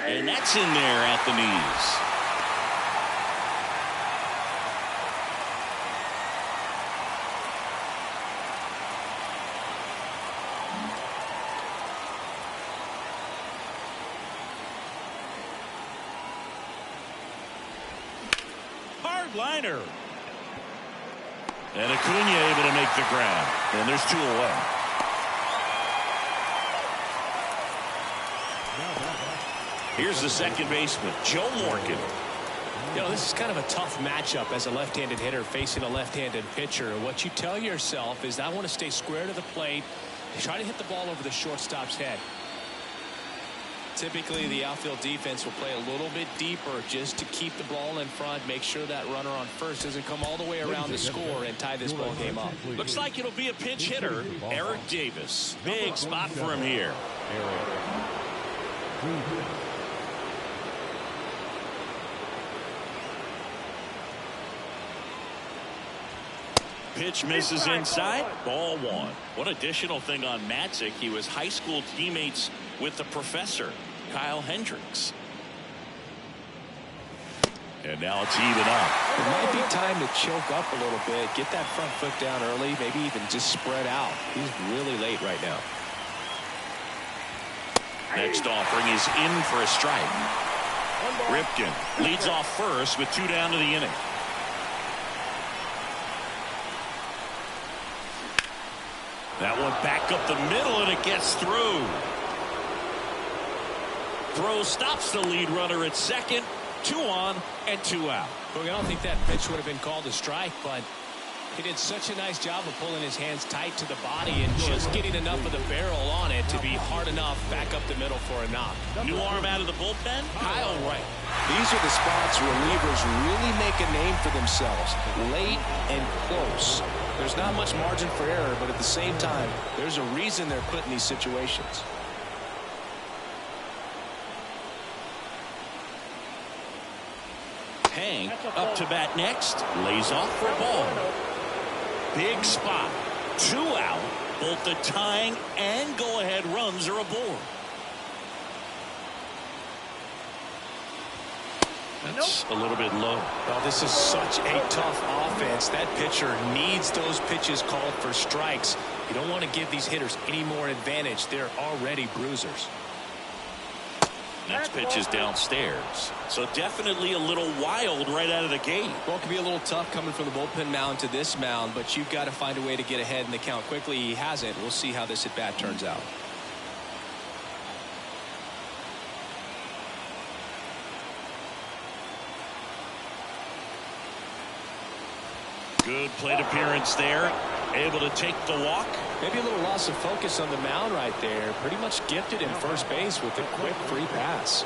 And that's in there at the knees. Hard liner. And Acuna able to make the grab. And there's 2 away. Here's the second baseman, Joe Morgan. You know, this is kind of a tough matchup as a left-handed hitter facing a left-handed pitcher. What you tell yourself is, I want to stay square to the plate, try to hit the ball over the shortstop's head. Typically, the outfield defense will play a little bit deeper just to keep the ball in front, make sure that runner on first doesn't come all the way around the score and tie this ball game up. Looks like it'll be a pinch hitter, Eric Davis. Big spot for him here. Pitch misses inside. Ball one. One additional thing on Matzik. He was high school teammates with the professor, Kyle Hendricks. And now it's even up. It might be time to choke up a little bit, get that front foot down early, maybe even just spread out. He's really late right now. Next offering is in for a strike. Ripken leads off first with 2 down to the inning. That one back up the middle, and it gets through. Throw stops the lead runner at second. 2 on and 2 out. Look, I don't think that pitch would have been called a strike, but he did such a nice job of pulling his hands tight to the body and just getting enough of the barrel on it to be hard enough back up the middle for a knock. New arm out of the bullpen, Kyle Wright. These are the spots relievers really make a name for themselves, late and close. There's not much margin for error, but at the same time, there's a reason they're put in these situations. Hank up to bat next. Lays off for a ball. Big spot. 2 out. Both the tying and go-ahead runs are aboard. That's a little bit low. Well, this is such a tough offense. That pitcher needs those pitches called for strikes. You don't want to give these hitters any more advantage. They're already bruisers. Next pitch is downstairs. So definitely a little wild right out of the gate. Well, it can be a little tough coming from the bullpen mound to this mound, but you've got to find a way to get ahead in the count quickly. He hasn't. We'll see how this at-bat turns out. Good plate appearance there. Able to take the walk. Maybe a little loss of focus on the mound right there. Pretty much gifted in first base with a quick free pass.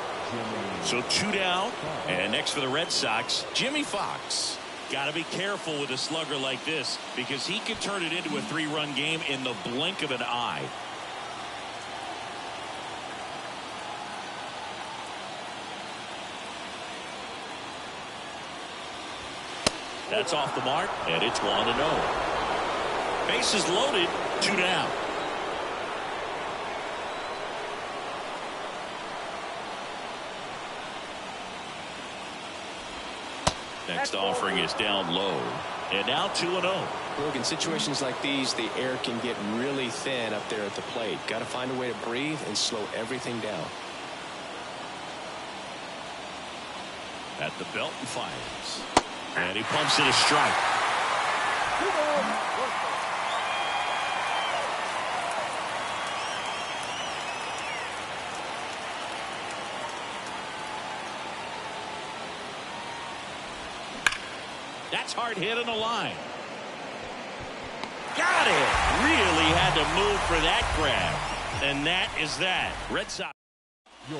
So 2 down. And next for the Red Sox, Jimmy Fox. Got to be careful with a slugger like this because he can turn it into a 3-run game in the blink of an eye. That's off the mark, and it's 1-0. Bases loaded, 2 down. Next offering is down low. And now 2-0. Look, in situations like these, the air can get really thin up there at the plate. Got to find a way to breathe and slow everything down. At the belt and fires. And he pumps it a strike. That's hard hit on the line. Got it. Really had to move for that grab. And that is that. Red Sox.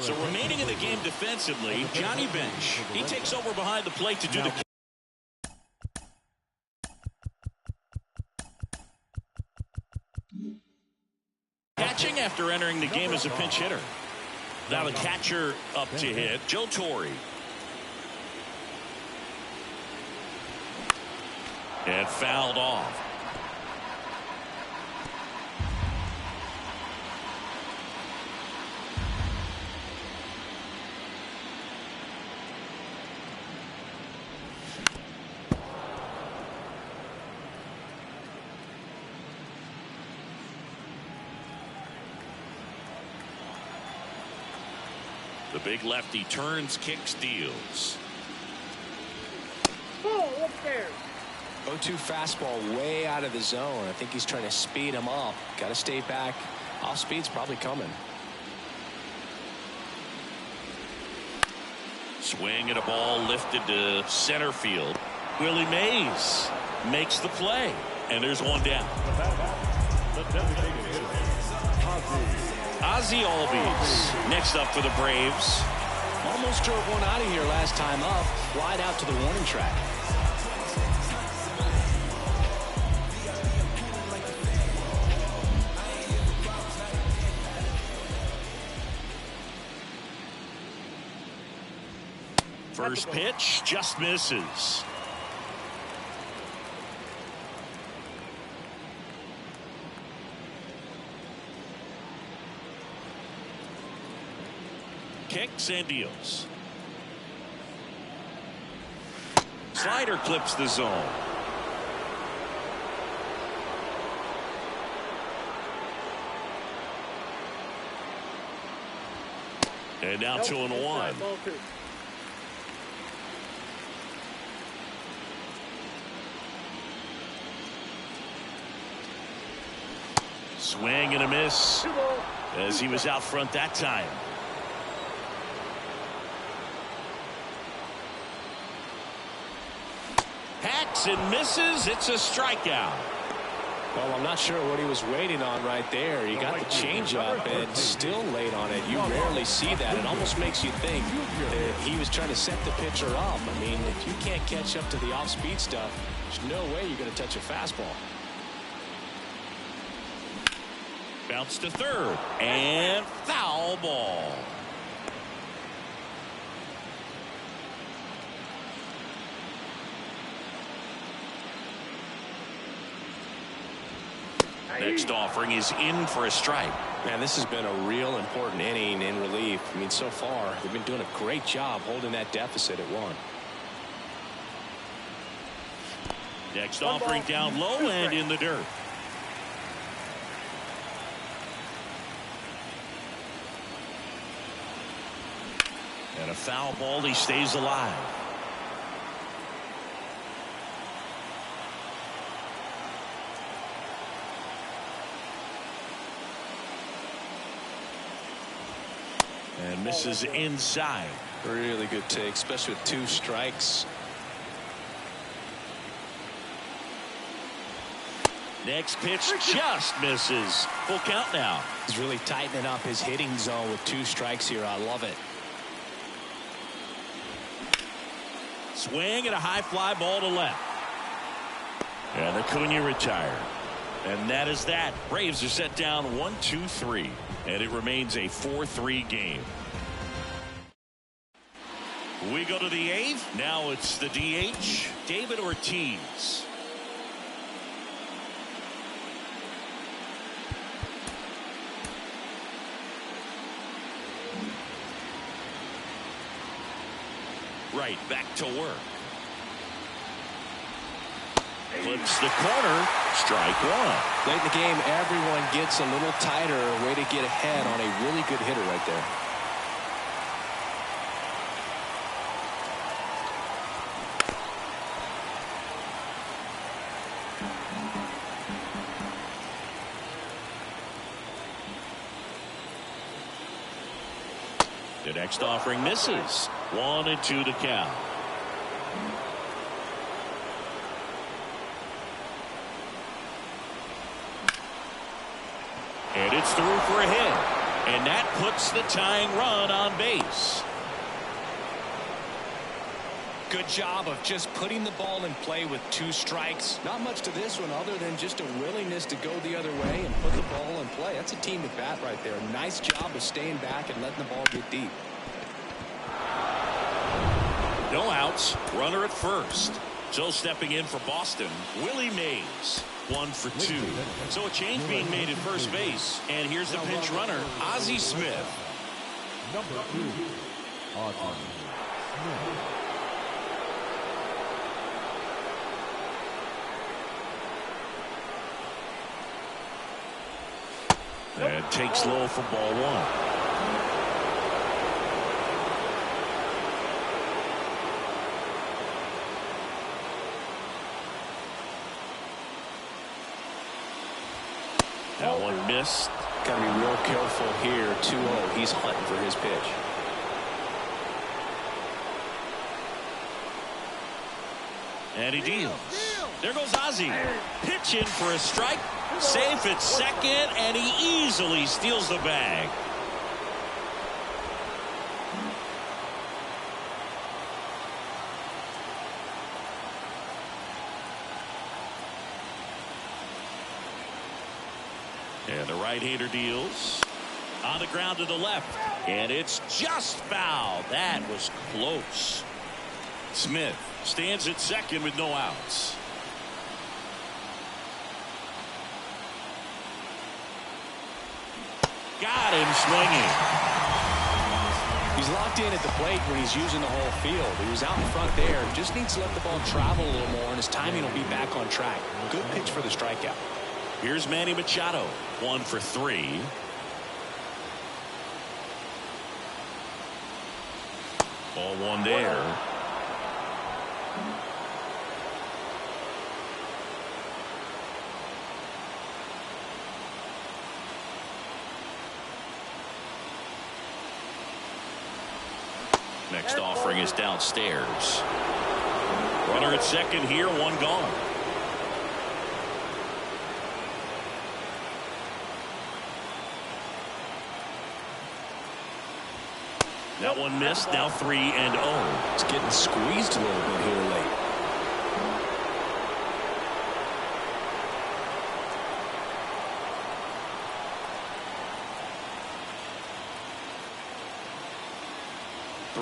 So remaining in the game defensively, Johnny Bench. He takes over behind the plate to do the catching after entering the game as a pinch hitter. Now the catcher up to hit, Joe Torre. And fouled off. The big lefty turns, kicks, deals. 0-2 fastball way out of the zone. I think he's trying to speed him up. Got to stay back. Off speed's probably coming. Swing and a ball lifted to center field. Willie Mays makes the play. And there's 1 down. Ozzie Albies next up for the Braves. Almost drove one out of here last time up. Wide out to the warning track. First pitch just misses. kicks and deals. Slider clips the zone. And now 2-1. Swing and a miss as he was out front that time. Hacks and misses. It's a strikeout. Well, I'm not sure what he was waiting on right there. He got the changeup and still late on it. You rarely see that. It almost makes you think that he was trying to set the pitcher up. I mean, if you can't catch up to the off-speed stuff, there's no way you're going to touch a fastball. Bounce to third and foul ball. Next offering is in for a strike. Man, this has been a real important inning in relief. I mean, so far, they've been doing a great job holding that deficit at 1. Next offering down low and in the dirt. And a foul ball. He stays alive. And misses inside. Really good take, especially with 2 strikes. Next pitch just misses. Full count now. He's really tightening up his hitting zone with 2 strikes here. I love it. Swing and a high fly ball to left. And Acuna retired. And that is that. Braves are set down 1-2-3. And it remains a 4-3 game. We go to the 8th. Now it's the DH, David Ortiz. Right, back to work. Flips the corner. Strike 1. Late in the game, everyone gets a little tighter. Way to get ahead on a really good hitter right there. The next offering misses. 1-2 to count. And it's through for a hit. And that puts the tying run on base. Good job of just putting the ball in play with 2 strikes. Not much to this one other than just a willingness to go the other way and put the ball in play. That's a team at bat right there. Nice job of staying back and letting the ball get deep. No outs. Runner at first. So stepping in for Boston, Willie Mays. 1 for 2. So a change being made at first base. And here's the pinch runner, Ozzie Smith. Number 2, Ozzie Smith. And takes low for ball 1. That one missed. Got to be real careful here. 2-0. He's hunting for his pitch. And he deals. There goes Ozzie. Pitch in for a strike. Safe at second, and he easily steals the bag. And the right-hander deals. On the ground to the left. And it's just foul. That was close. Smith stands at second with no outs. Got him swinging. He's locked in at the plate when he's using the whole field. He was out in front there. Just needs to let the ball travel a little more, and his timing will be back on track. Good pitch for the strikeout. Here's Manny Machado, 1 for 3. Ball 1 there. Next offering is downstairs. Runner at second here, 1 gone. That one missed. Now 3-0. It's getting squeezed a little bit here late.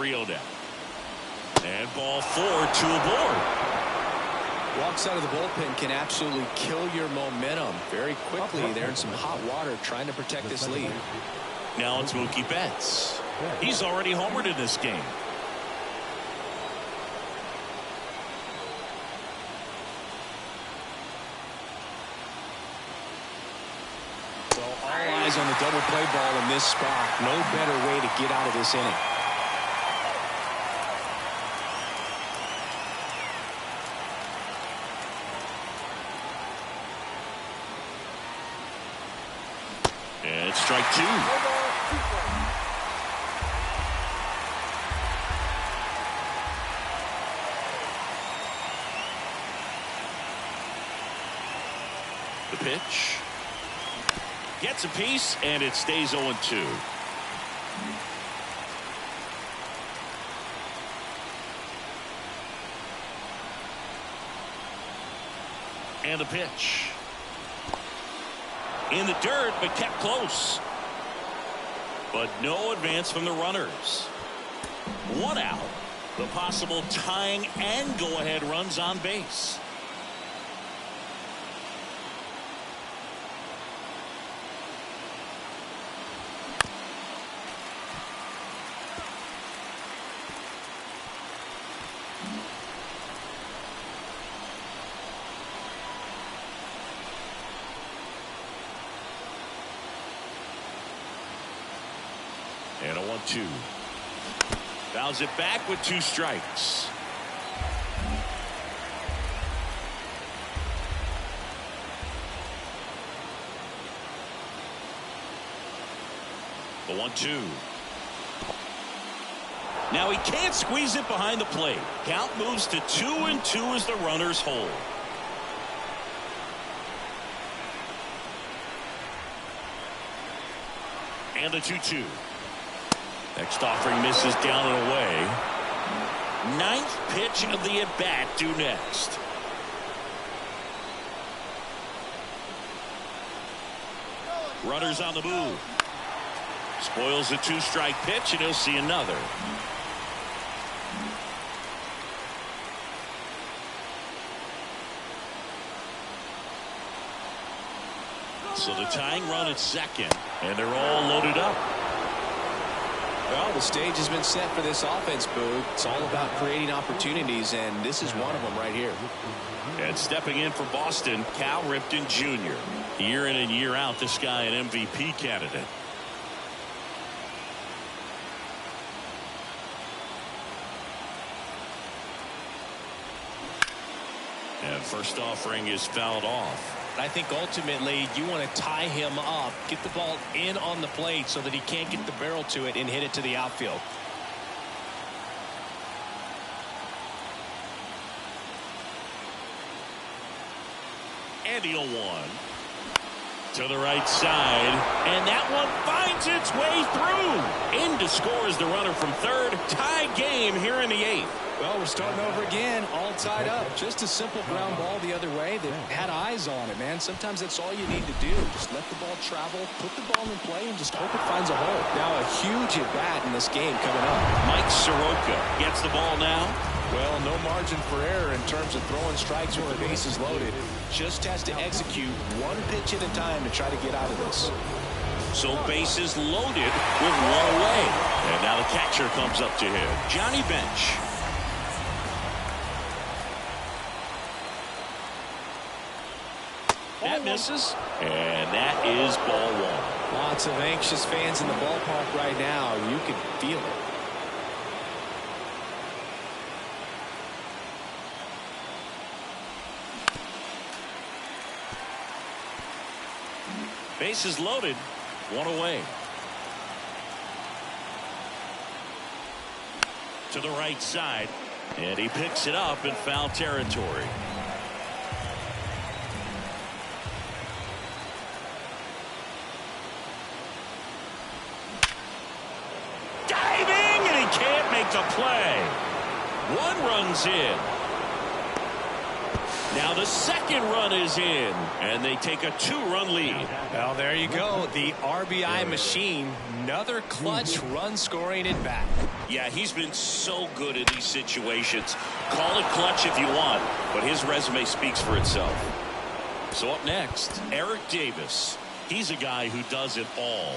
Down. And ball 4, 2 aboard. Walks out of the bullpen can absolutely kill your momentum very quickly. They're in some hot water trying to protect this lead. Now it's Mookie Betts. He's already homered in this game. So all eyes on the double play ball in this spot. No better way to get out of this inning. And it's strike 2. The pitch. Gets a piece, and it stays 0-2. And the pitch. In the dirt, but kept close. But no advance from the runners. 1 out. The possible tying and go-ahead runs on base. And a 1-2. Fouls it back with 2 strikes. The 1-2. Now he can't squeeze it behind the plate. Count moves to 2-2 as the runners hold. And the 2-2. Next offering misses down and away. 9th pitch of the at-bat due next. Runners on the move. Spoils the 2-strike pitch, and he'll see another. So the tying run at second, and they're all loaded up. Well, the stage has been set for this offense, Boog. It's all about creating opportunities, and this is one of them right here. And stepping in for Boston, Cal Ripken Jr. Year in and year out, this guy an MVP candidate. And first offering is fouled off. I think ultimately you want to tie him up, get the ball in on the plate so that he can't get the barrel to it and hit it to the outfield. And the 0-1 to the right side, and that one finds its way through. In to score is the runner from third. Tie game here in the 8th. Well, we're starting over again, all tied up. Just a simple ground ball the other way that had eyes on it, man. Sometimes that's all you need to do. Just let the ball travel, put the ball in play, and just hope it finds a hole. Now a huge at-bat in this game coming up. Mike Soroka gets the ball now. Well, no margin for error in terms of throwing strikes with the bases loaded. Just has to execute one pitch at a time to try to get out of this. So bases loaded with one away. And now the catcher comes up to hit. Johnny Bench. That misses. And that is ball one. Lots of anxious fans in the ballpark right now. You can feel it. Bases loaded, one away. To the right side, and he picks it up in foul territory. Diving, and he can't make the play. One run's in. Now the second run is in, and they take a 2-run lead. Well, there you go. The RBI machine. Another clutch run scoring at bat. Yeah, he's been so good in these situations. Call it clutch if you want, but his resume speaks for itself. So up next, Eric Davis. He's a guy who does it all.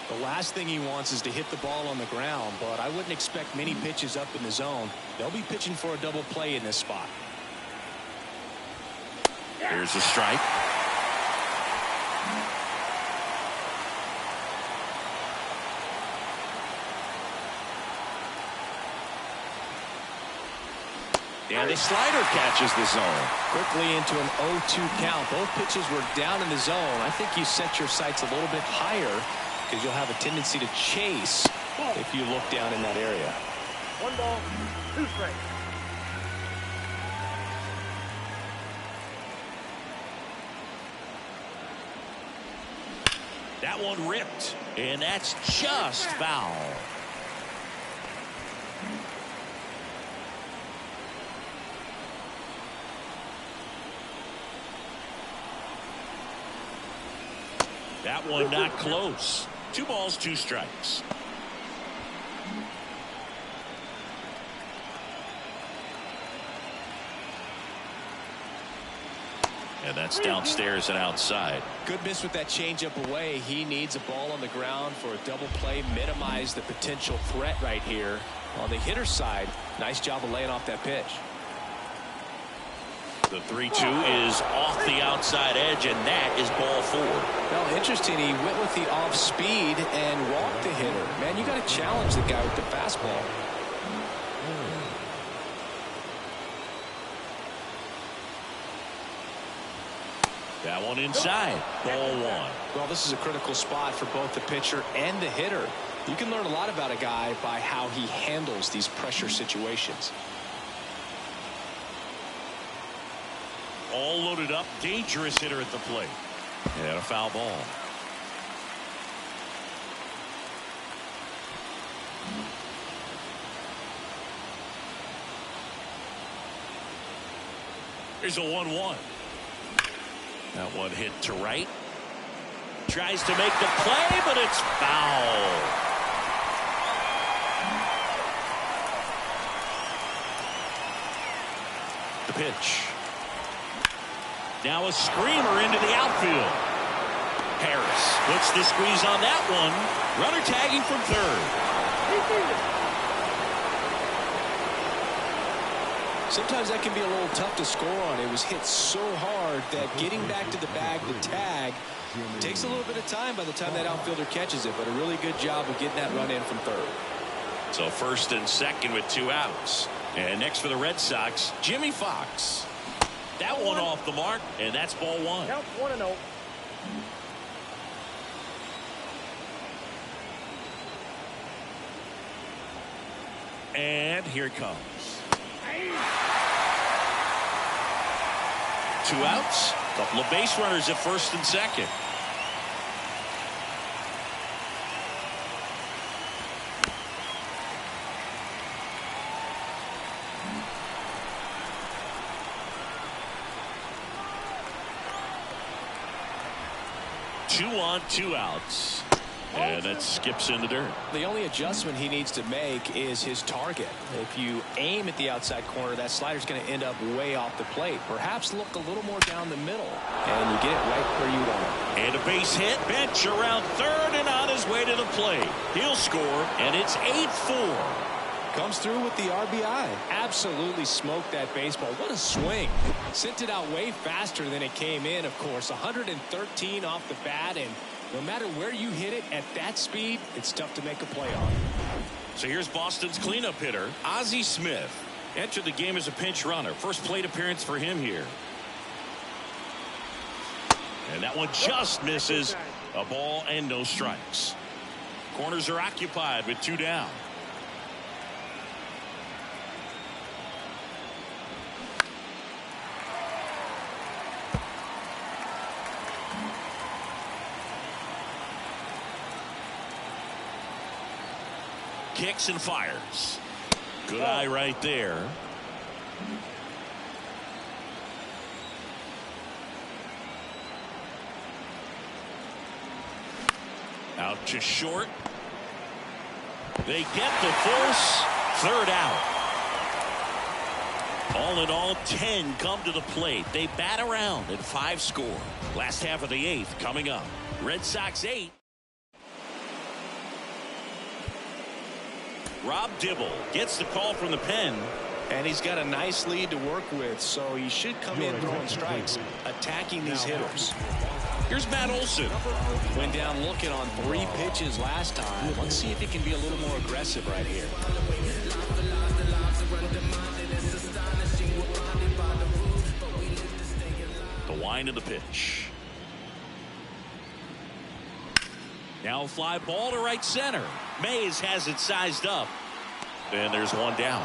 The last thing he wants is to hit the ball on the ground, but I wouldn't expect many pitches up in the zone. They'll be pitching for a double play in this spot. Here's a strike. And a slider catches the zone. Quickly into an 0-2 count. Both pitches were down in the zone. I think you set your sights a little bit higher because you'll have a tendency to chase if you look down in that area. 1 ball, 2 strikes. That one ripped, and that's just foul. That one not close. 2 balls, 2 strikes. And that's downstairs and outside. Good miss with that changeup away. He needs a ball on the ground for a double play. Minimize the potential threat right here. On the hitter's side, nice job of laying off that pitch. The 3-2 is off the outside edge, and that is ball 4. Well, interesting. He went with the off speed and walked the hitter. Man, you got to challenge the guy with the fastball. That one inside. Ball 1. Well, this is a critical spot for both the pitcher and the hitter. You can learn a lot about a guy by how he handles these pressure situations. All loaded up. Dangerous hitter at the plate. And a foul ball. Here's a 1-1. That one hit to right. Tries to make the play, but it's foul. The pitch. Now a screamer into the outfield. Harris puts the squeeze on that one. Runner tagging from third. Sometimes that can be a little tough to score on. It was hit so hard that getting back to the bag to tag takes a little bit of time by the time that outfielder catches it, but a really good job of getting that run in from third. So first and second with 2 outs. And next for the Red Sox, Jimmy Fox. That one off the mark, and that's ball 1. Count 1-0. And here it comes. 2 outs. Couple of base runners at first and second. Two on, 2 outs. And it skips in the dirt. The only adjustment he needs to make is his target. If you aim at the outside corner, that slider's going to end up way off the plate. Perhaps look a little more down the middle, and you get it right where you want it. And a base hit. Bench around third and on his way to the plate. He'll score, and it's 8-4. Comes through with the RBI. Absolutely smoked that baseball. What a swing. Sent it out way faster than it came in, of course. 113 off the bat, and no matter where you hit it at that speed, it's tough to make a play on. So here's Boston's cleanup hitter, Ozzie Smith. Entered the game as a pinch runner. First plate appearance for him here. And that one just misses. A ball and no strikes. Corners are occupied with 2 down. Kicks and fires. Good eye right there. Out to short. They get the force. Third out. All in all, 10 come to the plate. They bat around and 5 score. Last half of the 8th coming up. Red Sox 8. Rob Dibble gets the call from the pen. And he's got a nice lead to work with, so he should come in throwing strikes, attacking these hitters. Here's Matt Olson. Went down looking on 3 pitches last time. Let's see if he can be a little more aggressive right here. The wind of the pitch. Now a fly ball to right center. Mays has it sized up. And there's one down.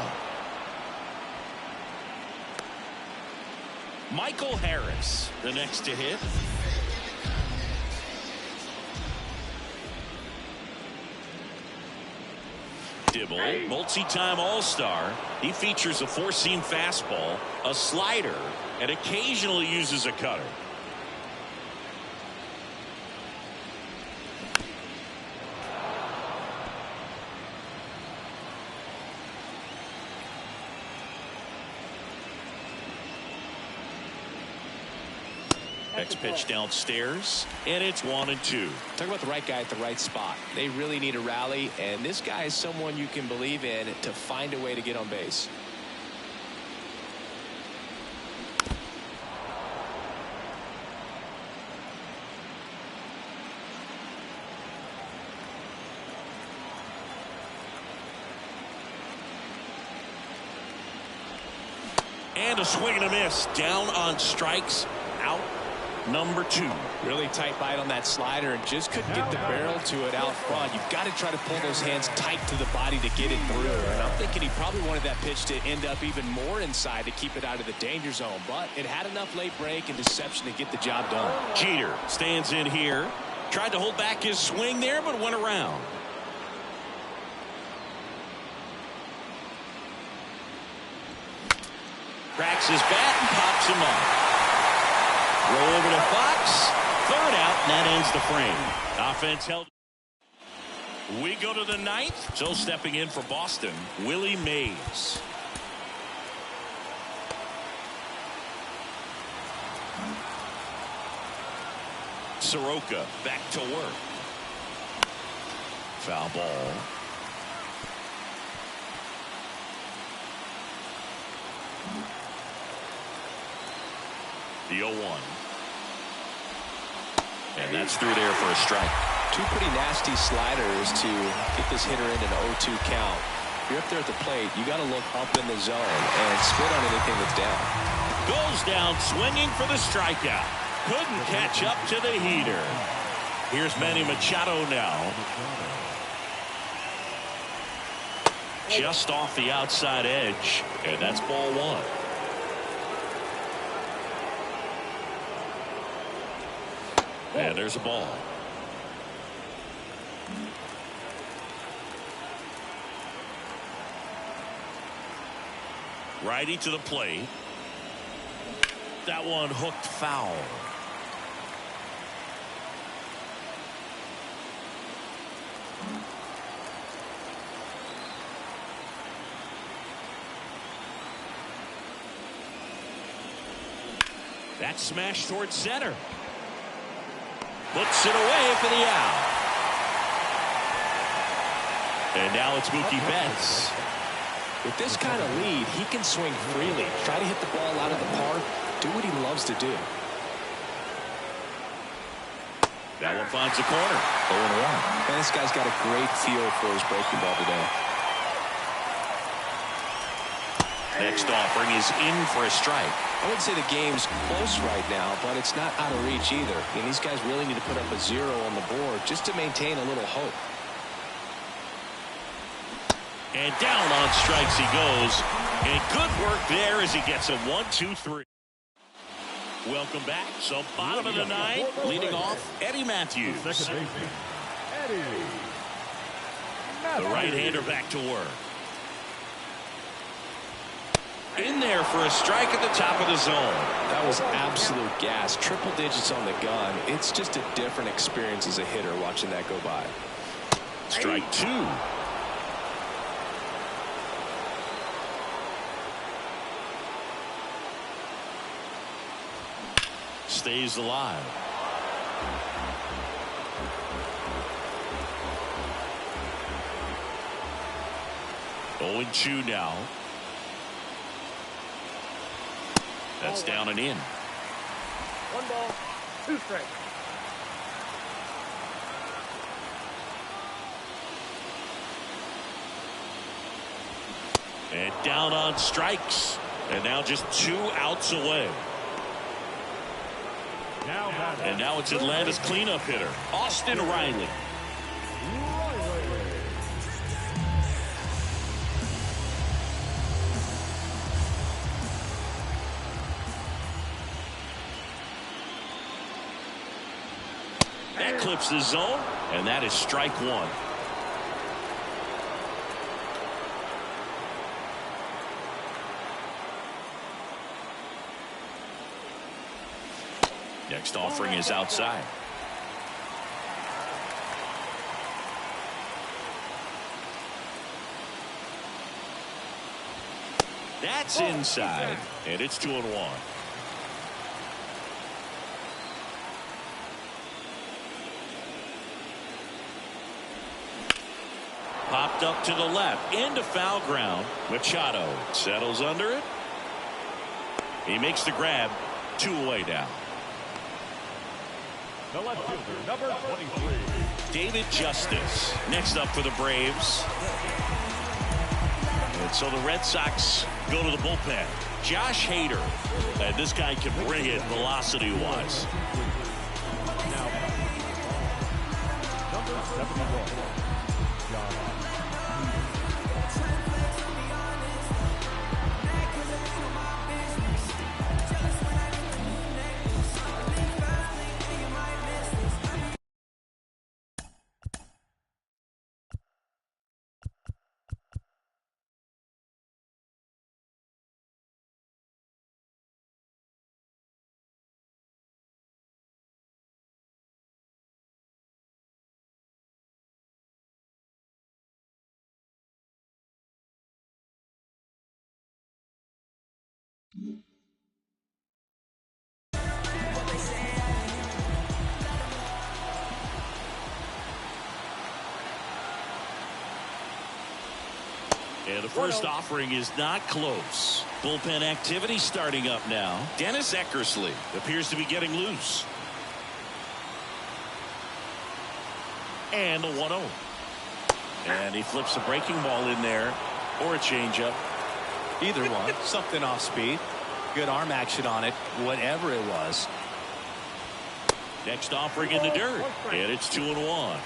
Michael Harris, the next to hit. Dibble, multi-time All-Star. He features a 4-seam fastball, a slider, and occasionally uses a cutter. Next pitch downstairs, and it's 1-2. Talk about the right guy at the right spot. They really need a rally, and this guy is someone you can believe in to find a way to get on base. And a swing and a miss. Down on strikes. Out. Number 2. Really tight bite on that slider and just couldn't get the barrel to it out front. You've got to try to pull those hands tight to the body to get it through. And I'm thinking he probably wanted that pitch to end up even more inside to keep it out of the danger zone. But it had enough late break and deception to get the job done. Jeter stands in here. Tried to hold back his swing there, but went around. Cracks his bat and pops him up. Roll over to Fox. Third out, and that ends the frame. Offense held. We go to the 9th. So stepping in for Boston, Willie Mays. Soroka back to work. Foul ball. The 0-1. And that's through there for a strike. 2 pretty nasty sliders to get this hitter in an 0-2 count. If you're up there at the plate, you got to look up in the zone and spit on anything that's down. Goes down swinging for the strikeout. Couldn't catch up to the heater. Here's Manny Machado now. Just off the outside edge. And that's ball 1. And there's a ball. Righty to the plate. That one hooked foul. That smash towards center. Puts it away for the out. And now it's Mookie Betts. With this kind of lead, he can swing freely, try to hit the ball out of the park, do what he loves to do. That one finds the corner. 0-1. And this guy's got a great feel for his breaking ball today. Next offering is in for a strike. I wouldn't say the game's close right now, but it's not out of reach either. I mean, these guys really need to put up a 0 on the board just to maintain a little hope. And down on strikes he goes. And good work there as he gets a 1-2-3. Welcome back. So bottom of the ninth, leading off Eddie Matthews. Second baseman, Eddie The right-hander back to work. In there for a strike at the top of the zone. That was absolute gas. Triple digits on the gun. It's just a different experience as a hitter watching that go by. Strike 2. Stays alive. Oh, 0-2 now. That's down and in. 1 ball, 2 strikes. And down on strikes. And now just 2 outs away. And now it's Atlanta's cleanup hitter, Austin Riley. That clips the zone, and that is strike 1. Next offering is outside. That's inside, and it's 2-1. Popped up to the left, into foul ground. Machado settles under it. He makes the grab. 2 away now. The left fielder, number 23. David Justice next up for the Braves. And so the Red Sox go to the bullpen. Josh Hader. And this guy can bring it velocity-wise. Now, number 71. John. And the first offering is not close. Bullpen activity starting up now. Dennis Eckersley appears to be getting loose. And the 1-0. And he flips a breaking ball in there, or a changeup. Either one. Something off speed. Good arm action on it. Whatever it was. Next offering in the dirt. And it's 2-1.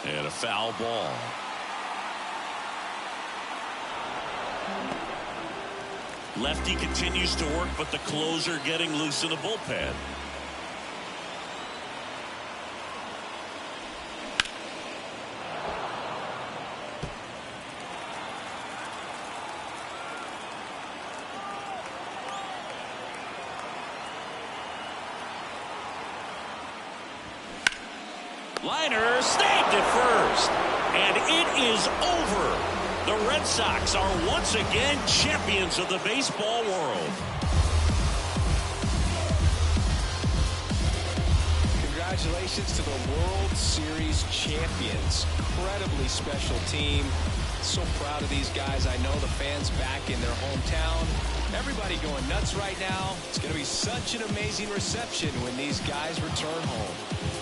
And a foul ball. Lefty continues to work, but the closer getting loose in the bullpen. Liner snagged at first. And it is over. The Red Sox are once again champions of the baseball world. Congratulations to the World Series champions. Incredibly special team. So proud of these guys. I know the fans back in their hometown. Everybody going nuts right now. It's going to be such an amazing reception when these guys return home.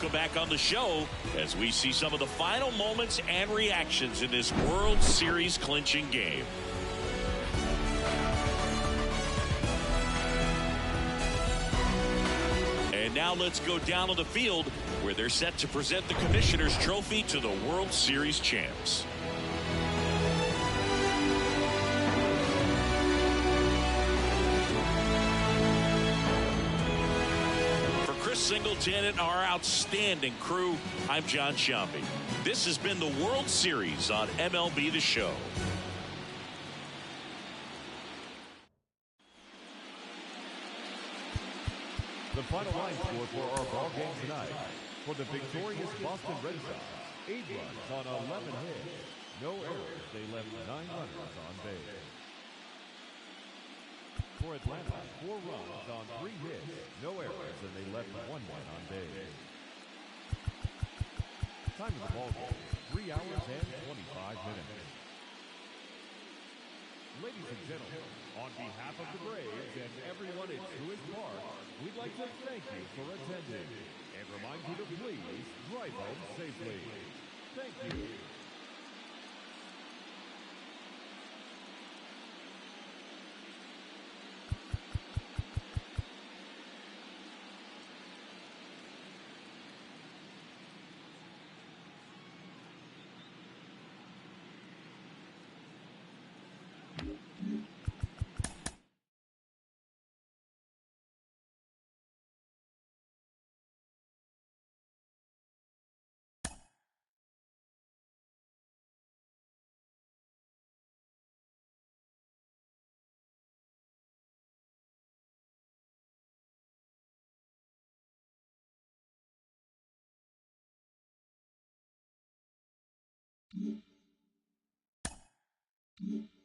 Welcome back on the show as we see some of the final moments and reactions in this World Series clinching game. And now let's go down on the field where they're set to present the Commissioner's Trophy to the World Series champs. Singleton and our outstanding crew, I'm John Sciambi. This has been the World Series on MLB The Show. The final line score for our ball game tonight. For the victorious Boston Red Sox, 8 runs on 11 hits. No errors. They left 9 runners on base. For Atlanta, 4 runs on 3 hits, no errors, and they left 1 on base. Time of the ball game, 3 hours and 25 minutes. Ladies and gentlemen, on behalf of the Braves and everyone at Truist Park, we'd like to thank you for attending and remind you to please drive home safely. Thank you. Mm-hmm.